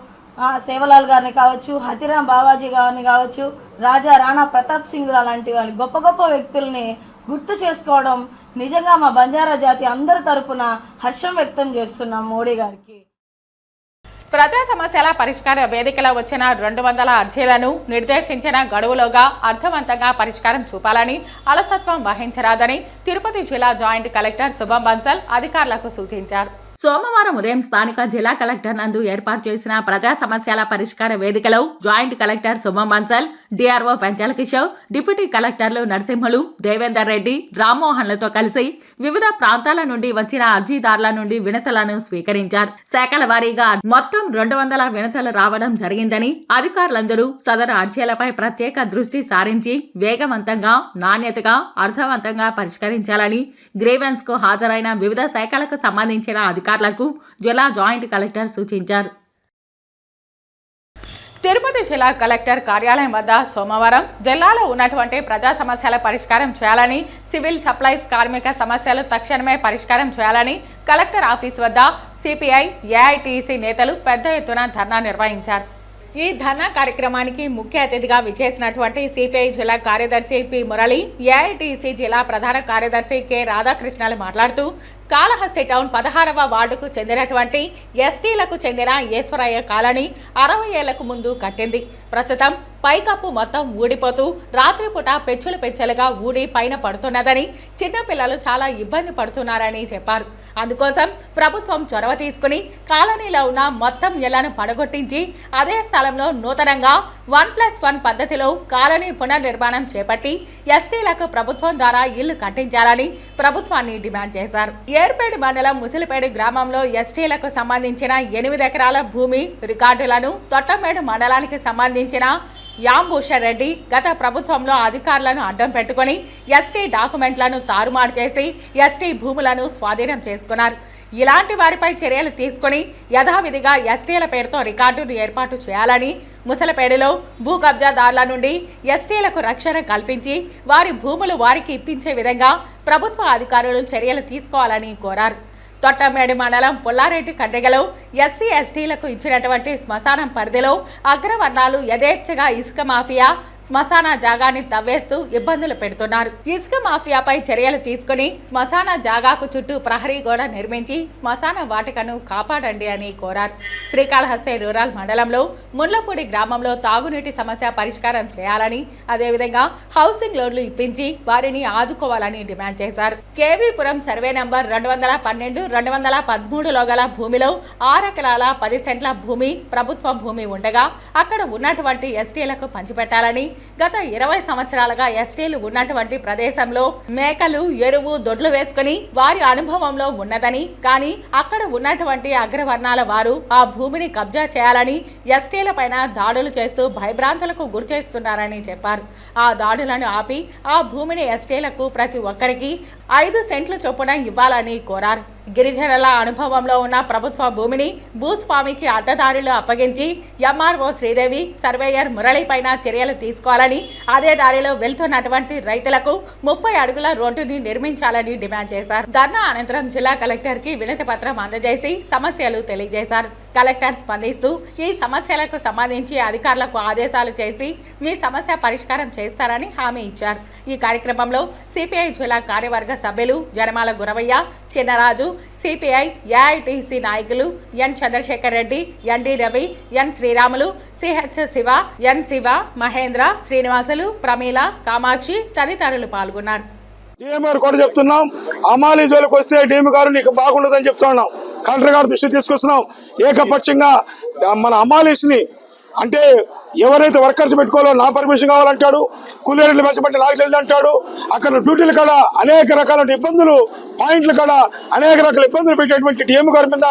సేవలాల్ గారిని కావచ్చు, హతిరాం బావాజీ గారిని కావచ్చు, రాజా రాణా ప్రతాప్ సింగ్ లాంటి వాళ్ళ గొప్ప గొప్ప వ్యక్తుల్ని గుర్తు చేసుకోవడం నిజంగా మా బంజారా జాతి అందరి తరపున హర్షం వ్యక్తం చేస్తున్నాం మోడీ గారికి. ప్రజా సమస్యల పరిష్కార వేదికలో వచ్చిన 200 అర్జీలను నిర్దేశించిన గడువులోగా అర్థవంతంగా పరిష్కారం చూపాలని, అలసత్వం వహించరాదని తిరుపతి జిల్లా జాయింట్ కలెక్టర్ శుభం బన్సల్ అధికారులకు సూచించారు. సోమవారం ఉదయం స్థానిక జిల్లా కలెక్టర్ నందు ఏర్పాటు చేసిన ప్రజా సమస్యల పరిష్కార వేదికలో joint collector Suma మన్సల్, DRO Penchala Kishore, deputy కలెక్టర్లు నరసింహులు, దేవేందర్ రెడ్డి, రామ్మోహన్లతో కలిసి వివిధ ప్రాంతాల నుండి వచ్చిన అర్జీదారుల నుండి వినతులను స్వీకరించారు. శాఖల వారీగా మొత్తం 200 వినతులు రావడం జరిగిందని అధికారులందరూ సదరు అర్జీలపై ప్రత్యేక దృష్టి సారించి వేగవంతంగా, నాణ్యతగా, అర్థవంతంగా పరిష్కరించాలని గ్రీవెన్స్ కు హాజరైన వివిధ శాఖలకు సంబంధించిన అధికారులకు జిల్లా జాయింట్ కలెక్టర్ సూచించారు. తిరుపతి జిల్లా కలెక్టర్ కార్యాలయం వద్ద సోమవారం జిల్లాలో ఉన్నటువంటి ప్రజా సమస్యల పరిష్కారం చేయాలని, సివిల్ సప్లైస్ కార్మిక సమస్యలు తక్షణమే పరిష్కారం చేయాలని కలెక్టర్ ఆఫీస్ వద్ద సిపిఐ, ఏఐటీసీ నేతలు పెద్ద ఎత్తున ధర్నా నిర్వహించారు. ఈ ధర్నా కార్యక్రమానికి ముఖ్య అతిథిగా విచ్చేసినటువంటి సిపిఐ జిల్లా కార్యదర్శి పి మురళి, ఏఐటీసీ జిల్లా ప్రధాన కార్యదర్శి కె రాధాకృష్ణలు మాట్లాడుతూ కాళహస్తి టౌన్ 16వ వార్డుకు చెందినటువంటి ఎస్టీలకు చెందిన ఈశ్వరయ్య కాలనీ 60 ఏళ్లకు ముందు కట్టింది. ప్రస్తుతం పైకప్పు మొత్తం ఊడిపోతూ రాత్రిపూట పెచ్చులుగా ఊడి పైన పడుతున్నదని, చిన్నపిల్లలు చాలా ఇబ్బంది పడుతున్నారని చెప్పారు. అందుకోసం ప్రభుత్వం చొరవ తీసుకుని కాలనీలో ఉన్న మొత్తం ఇళ్లను పడగొట్టించి అదే స్థలంలో నూతనంగా 1+1 పద్ధతిలో కాలనీ పునర్నిర్మాణం చేపట్టి ఎస్టీలకు ప్రభుత్వం ద్వారా ఇల్లు కట్టించాలని ప్రభుత్వాన్ని డిమాండ్ చేశారు. ఏర్పేడి మండలం ముసిలిపేడి గ్రామంలో ఎస్టీలకు సంబంధించిన 8 ఎకరాల భూమి రికార్డులను తొట్టంపేడు మండలానికి సంబంధించిన యాంభూషణ్ రెడ్డి గత ప్రభుత్వంలో అధికారులను అడ్డం పెట్టుకుని ఎస్టీ డాక్యుమెంట్లను తారుమారు చేసి ఎస్టీ భూములను స్వాధీనం చేసుకున్నారు. ఇలాంటి వారిపై చర్యలు తీసుకుని యథావిధిగా ఎస్టీల పేరుతో రికార్డును ఏర్పాటు చేయాలని, ముసలపేడలో భూ కబ్జాదారుల నుండి ఎస్టీలకు రక్షణ కల్పించి వారి భూములు వారికి ఇప్పించే విధంగా ప్రభుత్వ అధికారులు చర్యలు తీసుకోవాలని కోరారు. తొట్టంపేడు మండలం పుల్లారెడ్డి కండ్రిగలో ఎస్సీ ఎస్టీలకు ఇచ్చినటువంటి శ్మశానం పరిధిలో అగ్రవర్ణాలు యథేచ్ఛగా ఇసుక మాఫియా శ్మశాన జాగాన్ని తవ్వేస్తూ ఇబ్బందులు పెడుతున్నారు. ఇసుక మాఫియాపై చర్యలు తీసుకుని శ్మశాన జాగాకు చుట్టూ ప్రహరీ గోడ నిర్మించి శ్మశాన వాటికను కాపాడండి అని కోరారు. శ్రీకాళహస్తి రూరల్ మండలంలో ముళ్లపూడి గ్రామంలో తాగునీటి సమస్య పరిష్కారం చేయాలని, అదేవిధంగా హౌసింగ్ లోన్లు ఇప్పించి వారిని ఆదుకోవాలని డిమాండ్ చేశారు. కేవీపురం సర్వే నంబర్ 212, 213లో గల భూమిలో 6 ఎకరాల 10 సెంట్ల భూమి ప్రభుత్వ భూమి ఉండగా అక్కడ ఉన్నటువంటి ఎస్టీలకు పంచిపెట్టాలని, గత 20 సంవత్సరాలుగా ఎస్టీలు ఉన్నటువంటి ప్రదేశంలో మేకలు, ఎరువు, దొడ్లు వేసుకుని వారి అనుభవంలో ఉన్నదని, కానీ అక్కడ ఉన్నటువంటి అగ్రవర్ణాల వారు ఆ భూమిని కబ్జా చేయాలని ఎస్టీల పైన దాడులు చేస్తూ భయభ్రాంతులకు గురి చేస్తున్నారని చెప్పారు. ఆ దాడులను ఆపి ఆ భూమిని ఎస్టీలకు ప్రతి ఒక్కరికి 5 సెంట్లు చొప్పున ఇవ్వాలని కోరారు. గిరిజనుల అనుభవంలో ఉన్న ప్రభుత్వ భూమిని భూస్వామికి అడ్డదారులు అప్పగించి ఎంఆర్ఓ శ్రీదేవి, సర్వేయర్ మురళి పైన చర్యలు తీసుకోవాలని, అదే దారిలో వెళ్తున్నటువంటి రైతులకు 30 అడుగుల రోడ్డుని నిర్మించాలని డిమాండ్ చేశారు. ధర్నా అనంతరం జిల్లా కలెక్టర్ కి వినతి పత్రం అందజేసి సమస్యలు తెలియజేశారు. కలెక్టర్ స్పందిస్తూ ఈ సమస్యలకు సంబంధించి అధికారులకు ఆదేశాలు చేసి మీ సమస్య పరిష్కారం చేస్తారని హామీ ఇచ్చారు. ఈ కార్యక్రమంలో సిపిఐ జిల్లా కార్యవర్గ సభ్యులు జనమాల గురవయ్య, చిన్నరాజు, సిపిఐ, ఏఐటీసీ నాయకులు ఎన్ చంద్రశేఖర్ రెడ్డి, ఎన్డి రవి, ఎన్ శ్రీరాములు, సిహెచ్ శివ, ఎన్ శివ, మహేంద్ర, శ్రీనివాసులు, ప్రమీల, కామాక్షి తదితరులు పాల్గొన్నారు. డిఎం గారు కూడా చెప్తున్నాం, అమాలీ జోలికి వస్తే డిఎం గారు నీకు బాగుండదని చెప్తున్నాం. కలెక్టర్ గారు దృష్టి తీసుకొస్తున్నాం. ఏకపక్షంగా మన అమాలీస్ని అంటే ఎవరైతే వర్కర్స్ పెట్టుకోవాలో నా పర్మిషన్ కావాలంటాడు, కూలీలు మెచ్చబట్టి నాకు తెలియదు అంటాడు. అక్కడ డ్యూటీలు కాడ అనేక రకాల ఇబ్బందులు, పాయింట్లు కాడ అనేక రకాల ఇబ్బందులు పెట్టేటువంటి డిఎం గారి మీద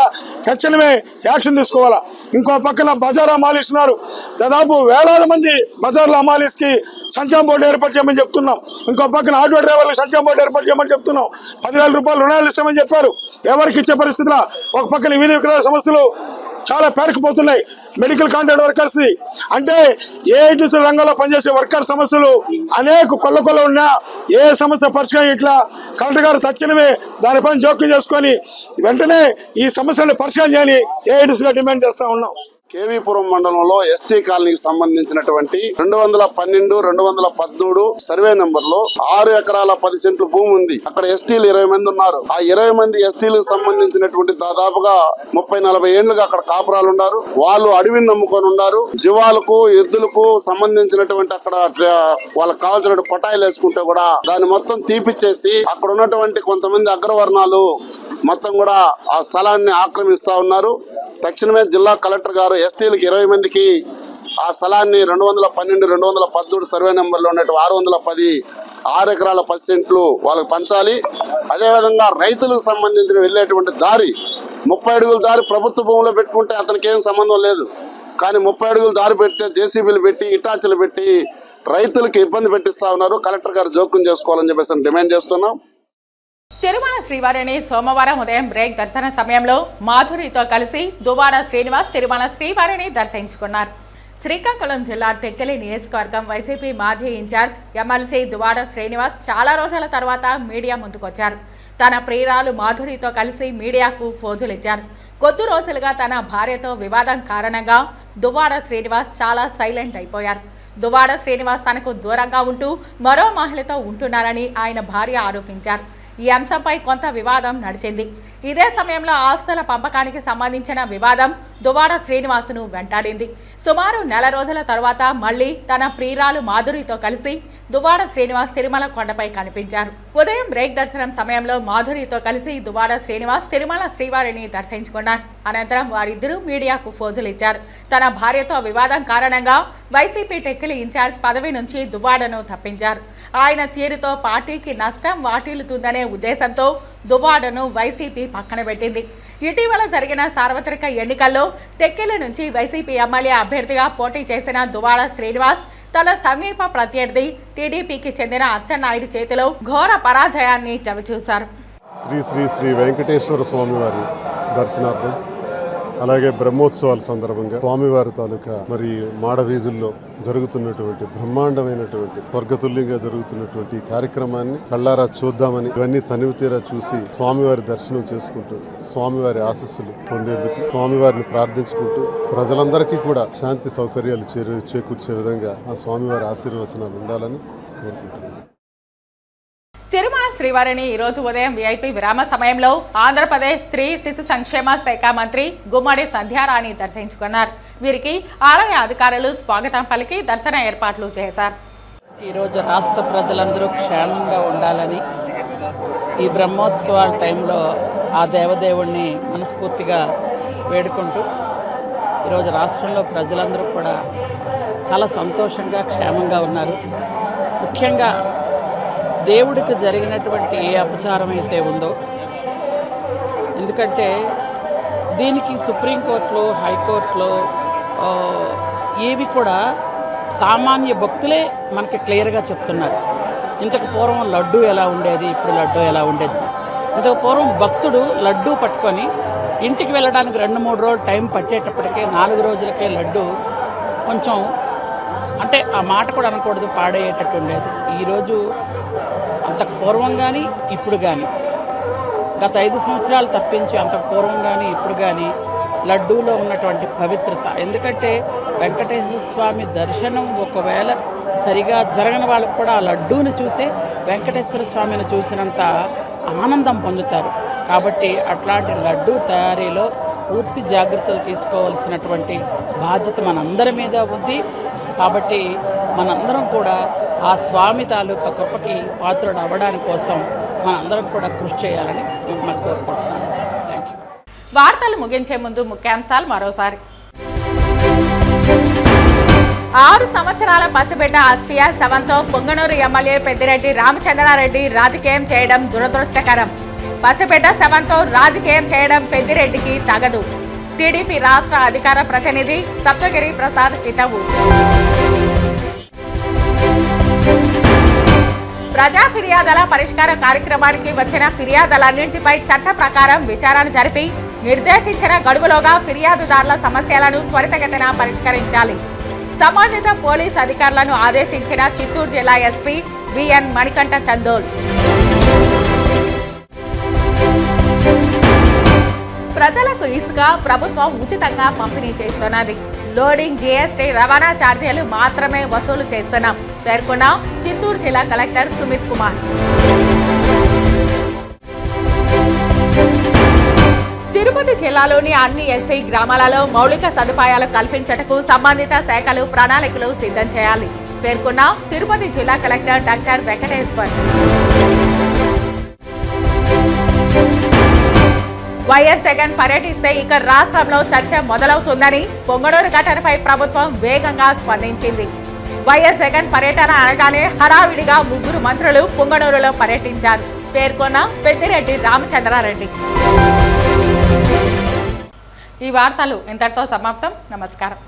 తక్షణమే యాక్షన్ తీసుకోవాలా. ఇంకో పక్కన బజార్ అమాలీస్ ఉన్నారు. దాదాపు వేలాది మంది బజార్ల అమాలీస్కి సంక్షేమ బోర్డు ఏర్పాటు చేయమని చెప్తున్నాం. ఇంకో పక్కన ఆటో డ్రైవర్లకు సంక్షేమ బోర్డు ఏర్పాటు చేయమని చెప్తున్నాం. 10,000 రూపాయలు రుణాలు ఇస్తామని చెప్పారు. ఎవరికి ఇచ్చే పరిస్థితిలో ఒక పక్కన వీధి విక్రయ సమస్యలు చాలా పేరుకుపోతున్నాయి. మెడికల్ కాంట్రాక్ట్ వర్కర్స్ అంటే ఏఐటీసీ రంగంలో పనిచేసే వర్కర్ సమస్యలు అనేక కొల్ల ఉన్నా ఏ సమస్య పరిష్కారం ఇట్లా కలెక్టర్ గారు తక్షణమే దానిపైన జోక్యం చేసుకొని వెంటనే ఈ సమస్యలను పరిష్కారం చేయాలని ఏఐటీసీగా డిమాండ్ చేస్తా ఉన్నాం. కేవీపురం మండలంలో ఎస్టీ కాలనీకి సంబంధించినటువంటి 212, 213 సర్వే నెంబర్ లో 6 ఎకరాల 10 సెంట్లు భూమి ఉంది. అక్కడ ఎస్టీలు 20 మంది ఉన్నారు. ఆ 20 మంది ఎస్టీలకు సంబంధించినటువంటి దాదాపుగా 30-40 ఏళ్లుగా అక్కడ కాపురాలు ఉన్నారు. వాళ్ళు అడవిని నమ్ముకొని ఉన్నారు. జీవాలకు, ఎద్దులకు సంబంధించినటువంటి అక్కడ వాళ్ళకి కావాల్సిన కొటాయిలు వేసుకుంటే కూడా దాన్ని మొత్తం తీపిచ్చేసి అక్కడ ఉన్నటువంటి కొంతమంది అగ్రవర్ణాలు మొత్తం కూడా ఆ స్థలాన్ని ఆక్రమిస్తూ ఉన్నారు. తక్షణమే జిల్లా కలెక్టర్ గారు ఎస్టీలకు 20 మందికి ఆ స్థలాన్ని 212, 213 సర్వే నెంబర్లో ఉన్నట్టు 610 6 ఎకరాల 10 సెంట్లు వాళ్ళకి పంచాలి. అదేవిధంగా రైతులకు సంబంధించిన వెళ్ళేటువంటి దారి 30 అడుగుల దారి ప్రభుత్వ భూమిలో పెట్టుకుంటే అతనికి ఏం సంబంధం లేదు. కానీ 30 అడుగులు దారి పెడితే జేసీబీలు పెట్టి ఇటాచీలు పెట్టి రైతులకు ఇబ్బంది పెట్టిస్తా ఉన్నారు. కలెక్టర్ గారు జోక్యం చేసుకోవాలని చెప్పేసి డిమాండ్ చేస్తున్నాం. తిరుమల శ్రీవారిని సోమవారం ఉదయం బ్రేక్ దర్శన సమయంలో మాధురితో కలిసి దువ్వాడ శ్రీనివాస్ తిరుమల శ్రీవారిని దర్శించుకున్నారు. శ్రీకాకుళం జిల్లా టెక్కలి నియోజకవర్గం వైసీపీ మాజీ ఇన్ఛార్జ్ ఎమ్మెల్సీ దువ్వాడ శ్రీనివాస్ చాలా రోజుల తర్వాత మీడియా ముందుకొచ్చారు. తన ప్రియురాలు మాధురితో కలిసి మీడియాకు ఫోజులిచ్చారు. కొద్ది రోజులుగా తన భార్యతో వివాదం కారణంగా దువ్వాడ శ్రీనివాస్ చాలా సైలెంట్ అయిపోయారు. దువ్వాడ శ్రీనివాస్ తనకు దూరంగా ఉంటూ మరో మహిళతో ఉంటున్నారని ఆయన భార్య ఆరోపించారు. ఈ అంశంపై కొంత వివాదం నడిచింది. ఇదే సమయంలో ఆస్తుల పంపకానికి సంబంధించిన వివాదం దువ్వాడ శ్రీనివాసును వెంటాడింది. సుమారు నెల రోజుల తర్వాత మళ్లీ తన ప్రియురాలు మాధురితో కలిసి దువ్వాడ శ్రీనివాస్ తిరుమల కొండపై కనిపించారు. ఉదయం బ్రేక్ దర్శనం సమయంలో మాధురితో కలిసి దువ్వాడ శ్రీనివాస్ తిరుమల శ్రీవారిని దర్శించుకున్నారు. అనంతరం వారిద్దరూ మీడియాకు ఫోజులిచ్చారు. తన భార్యతో వివాదం కారణంగా వైసీపీ టెక్కలి ఇన్ఛార్జ్ పదవి నుంచి దువ్వాడను తప్పించారు. ఆయన తీరుతో పార్టీకి నష్టం వాటిల్లుతుందనే ఉద్దేశంతో దువ్వాడను వైసీపీ పక్కన పెట్టింది. ఇటీవల జరిగిన సార్వత్రిక ఎన్నికల్లో టెక్కెలి నుంచి వైసీపీ ఎమ్మెల్యే అభ్యర్థిగా పోటీ చేసిన దువ్వాడ శ్రీనివాస్ తన సమీప ప్రత్యర్థి టీడీపీకి చెందిన అచ్చెన్నాయుడు చేతిలో ఘోర పరాజయాన్ని చవిచూశారు. శ్రీ శ్రీ శ్రీ వెంకటేశ్వర స్వామివారి దర్శనార్థం అలాగే బ్రహ్మోత్సవాల సందర్భంగా స్వామివారి తాలూకా మరి మాడ వీధుల్లో జరుగుతున్నటువంటి బ్రహ్మాండమైనటువంటి స్వర్గతుల్యంగా జరుగుతున్నటువంటి కార్యక్రమాన్ని కళ్ళారా చూద్దామని ఇవన్నీ తనివి తీరా చూసి స్వామివారి దర్శనం చేసుకుంటూ స్వామివారి ఆశీస్సులు పొందేందుకు స్వామివారిని ప్రార్థించుకుంటూ ప్రజలందరికీ కూడా శాంతి సౌకర్యాలు చేకూర్చే విధంగా ఆ స్వామివారి ఆశీర్వచనాలు ఉండాలని కోరుకుంటున్నాను. తిరుమల శ్రీవారిని ఈరోజు ఉదయం విఐపి విరామ సమయంలో ఆంధ్రప్రదేశ్ స్త్రీ శిశు సంక్షేమ శాఖ మంత్రి గుమ్మడి సంధ్యారాణి దర్శించుకున్నారు. వీరికి ఆలయ అధికారులు స్వాగతం పలికి దర్శన ఏర్పాట్లు చేశారు. ఈరోజు రాష్ట్ర ప్రజలందరూ క్షేమంగా ఉండాలని ఈ బ్రహ్మోత్సవాల టైంలో ఆ దేవదేవుణ్ణి మనస్ఫూర్తిగా వేడుకుంటూ ఈరోజు రాష్ట్రంలో ప్రజలందరూ కూడా చాలా సంతోషంగా క్షేమంగా ఉన్నారు. ముఖ్యంగా దేవుడికి జరిగినటువంటి ఏ అపచారం అయితే ఉందో, ఎందుకంటే దీనికి సుప్రీంకోర్టులో హైకోర్టులో ఏవి కూడా సామాన్య భక్తులే మనకి క్లియర్గా చెప్తున్నారు. ఇంతకు పూర్వం లడ్డు ఎలా ఉండేది, ఇప్పుడు లడ్డు ఎలా ఉండేది. ఇంతకు పూర్వం భక్తుడు లడ్డు పట్టుకొని ఇంటికి వెళ్ళడానికి 2-3 రోజులు టైం పట్టేటప్పటికే 4 రోజులకే లడ్డు కొంచెం అంటే ఆ మాట కూడా అనకూడదు పాడయ్యేటట్టు ఉండేది. ఈరోజు అంతకు పూర్వం కానీ ఇప్పుడు కానీ గత 5 సంవత్సరాలు తప్పించి అంతకు పూర్వం కానీ ఇప్పుడు కానీ లడ్డూలో ఉన్నటువంటి పవిత్రత, ఎందుకంటే వెంకటేశ్వర స్వామి దర్శనం ఒకవేళ సరిగా జరగని వాళ్ళకు కూడా ఆ లడ్డూని చూసే వెంకటేశ్వర స్వామిని చూసినంత ఆనందం పొందుతారు. కాబట్టి అట్లాంటి లడ్డూ తయారీలో పూర్తి జాగ్రత్తలు తీసుకోవాల్సినటువంటి బాధ్యత మనందరి మీద ఉంది. కాబట్టి మనందరం కూడా ఆ స్వామి తాలూకా కృపకి పాత్రుడు అవ్వడానికి కోసం మనందరం కూడా కృషి చేయాలని మిమ్మల్ని కోరుకుంటున్నాను. Thank you. వార్తలు ముగించే ముందు ముఖ్యాంశాలు మరోసారి. 6 సంవత్సరాల పసిబిడ్డ అస్ఫియా శవంతో పొంగనూరు ఎమ్మెల్యే పెద్దిరెడ్డి రామచంద్రారెడ్డి రాజకీయం చేయడం దురదృష్టకరం. పసిబిడ్డ శవంతో రాజకీయం చేయడం పెద్దిరెడ్డికి తగదు. టీడీపీ రాష్ట్ర అధికార ప్రతినిధి సప్తగిరి ప్రసాద్ హితవు. ప్రజా ఫిర్యాదుల పరిష్కార కార్యక్రమానికి వచ్చిన ఫిర్యాదులన్నింటిపై చట్ట ప్రకారం విచారణ జరిపి నిర్దేశించిన గడువులోగా ఫిర్యాదుదారుల సమస్యలను త్వరితగతిన పరిష్కరించాలి. సంబంధిత పోలీస్ అధికారులను ఆదేశించిన చిత్తూరు జిల్లా ఎస్పీ బిఎన్ మణికంఠ చందోల్. ప్రజలకు ఇసుక ప్రభుత్వం ఉచితంగా పంపిణీ చేస్తున్నది. లోడింగ్, జీఎస్టీ, రవాణా ఛార్జీలు మాత్రమే వసూలు చేస్తున్నాం పేర్కొన్న చిత్తూరు జిల్లా కలెక్టర్ సుమిత్ కుమార్. తిరుపతి జిల్లాలోని అన్ని ఎస్సీ గ్రామాలలో మౌలిక సదుపాయాలు కల్పించటకు సంబంధిత శాఖలు ప్రణాళికలు సిద్ధం చేయాలి పేర్కొన్న తిరుపతి జిల్లా collector doctor Venkateshwar. YS Jagan పర్యటిస్తే ఇక రాష్ట్రంలో చర్చ మొదలవుతుందని పొంగనూరు ఘటనపై ప్రభుత్వం వేగంగా స్పందించింది. వైఎస్ జగన్ పర్యటన అనగానే హడావిడిగా 3 మంత్రులు పొంగనూరులో పర్యటించారు, పేర్కొన్న పెద్దిరెడ్డి రామచంద్రారెడ్డి. ఈ వార్తలు ఇంతటితో సమాప్తం. నమస్కారం.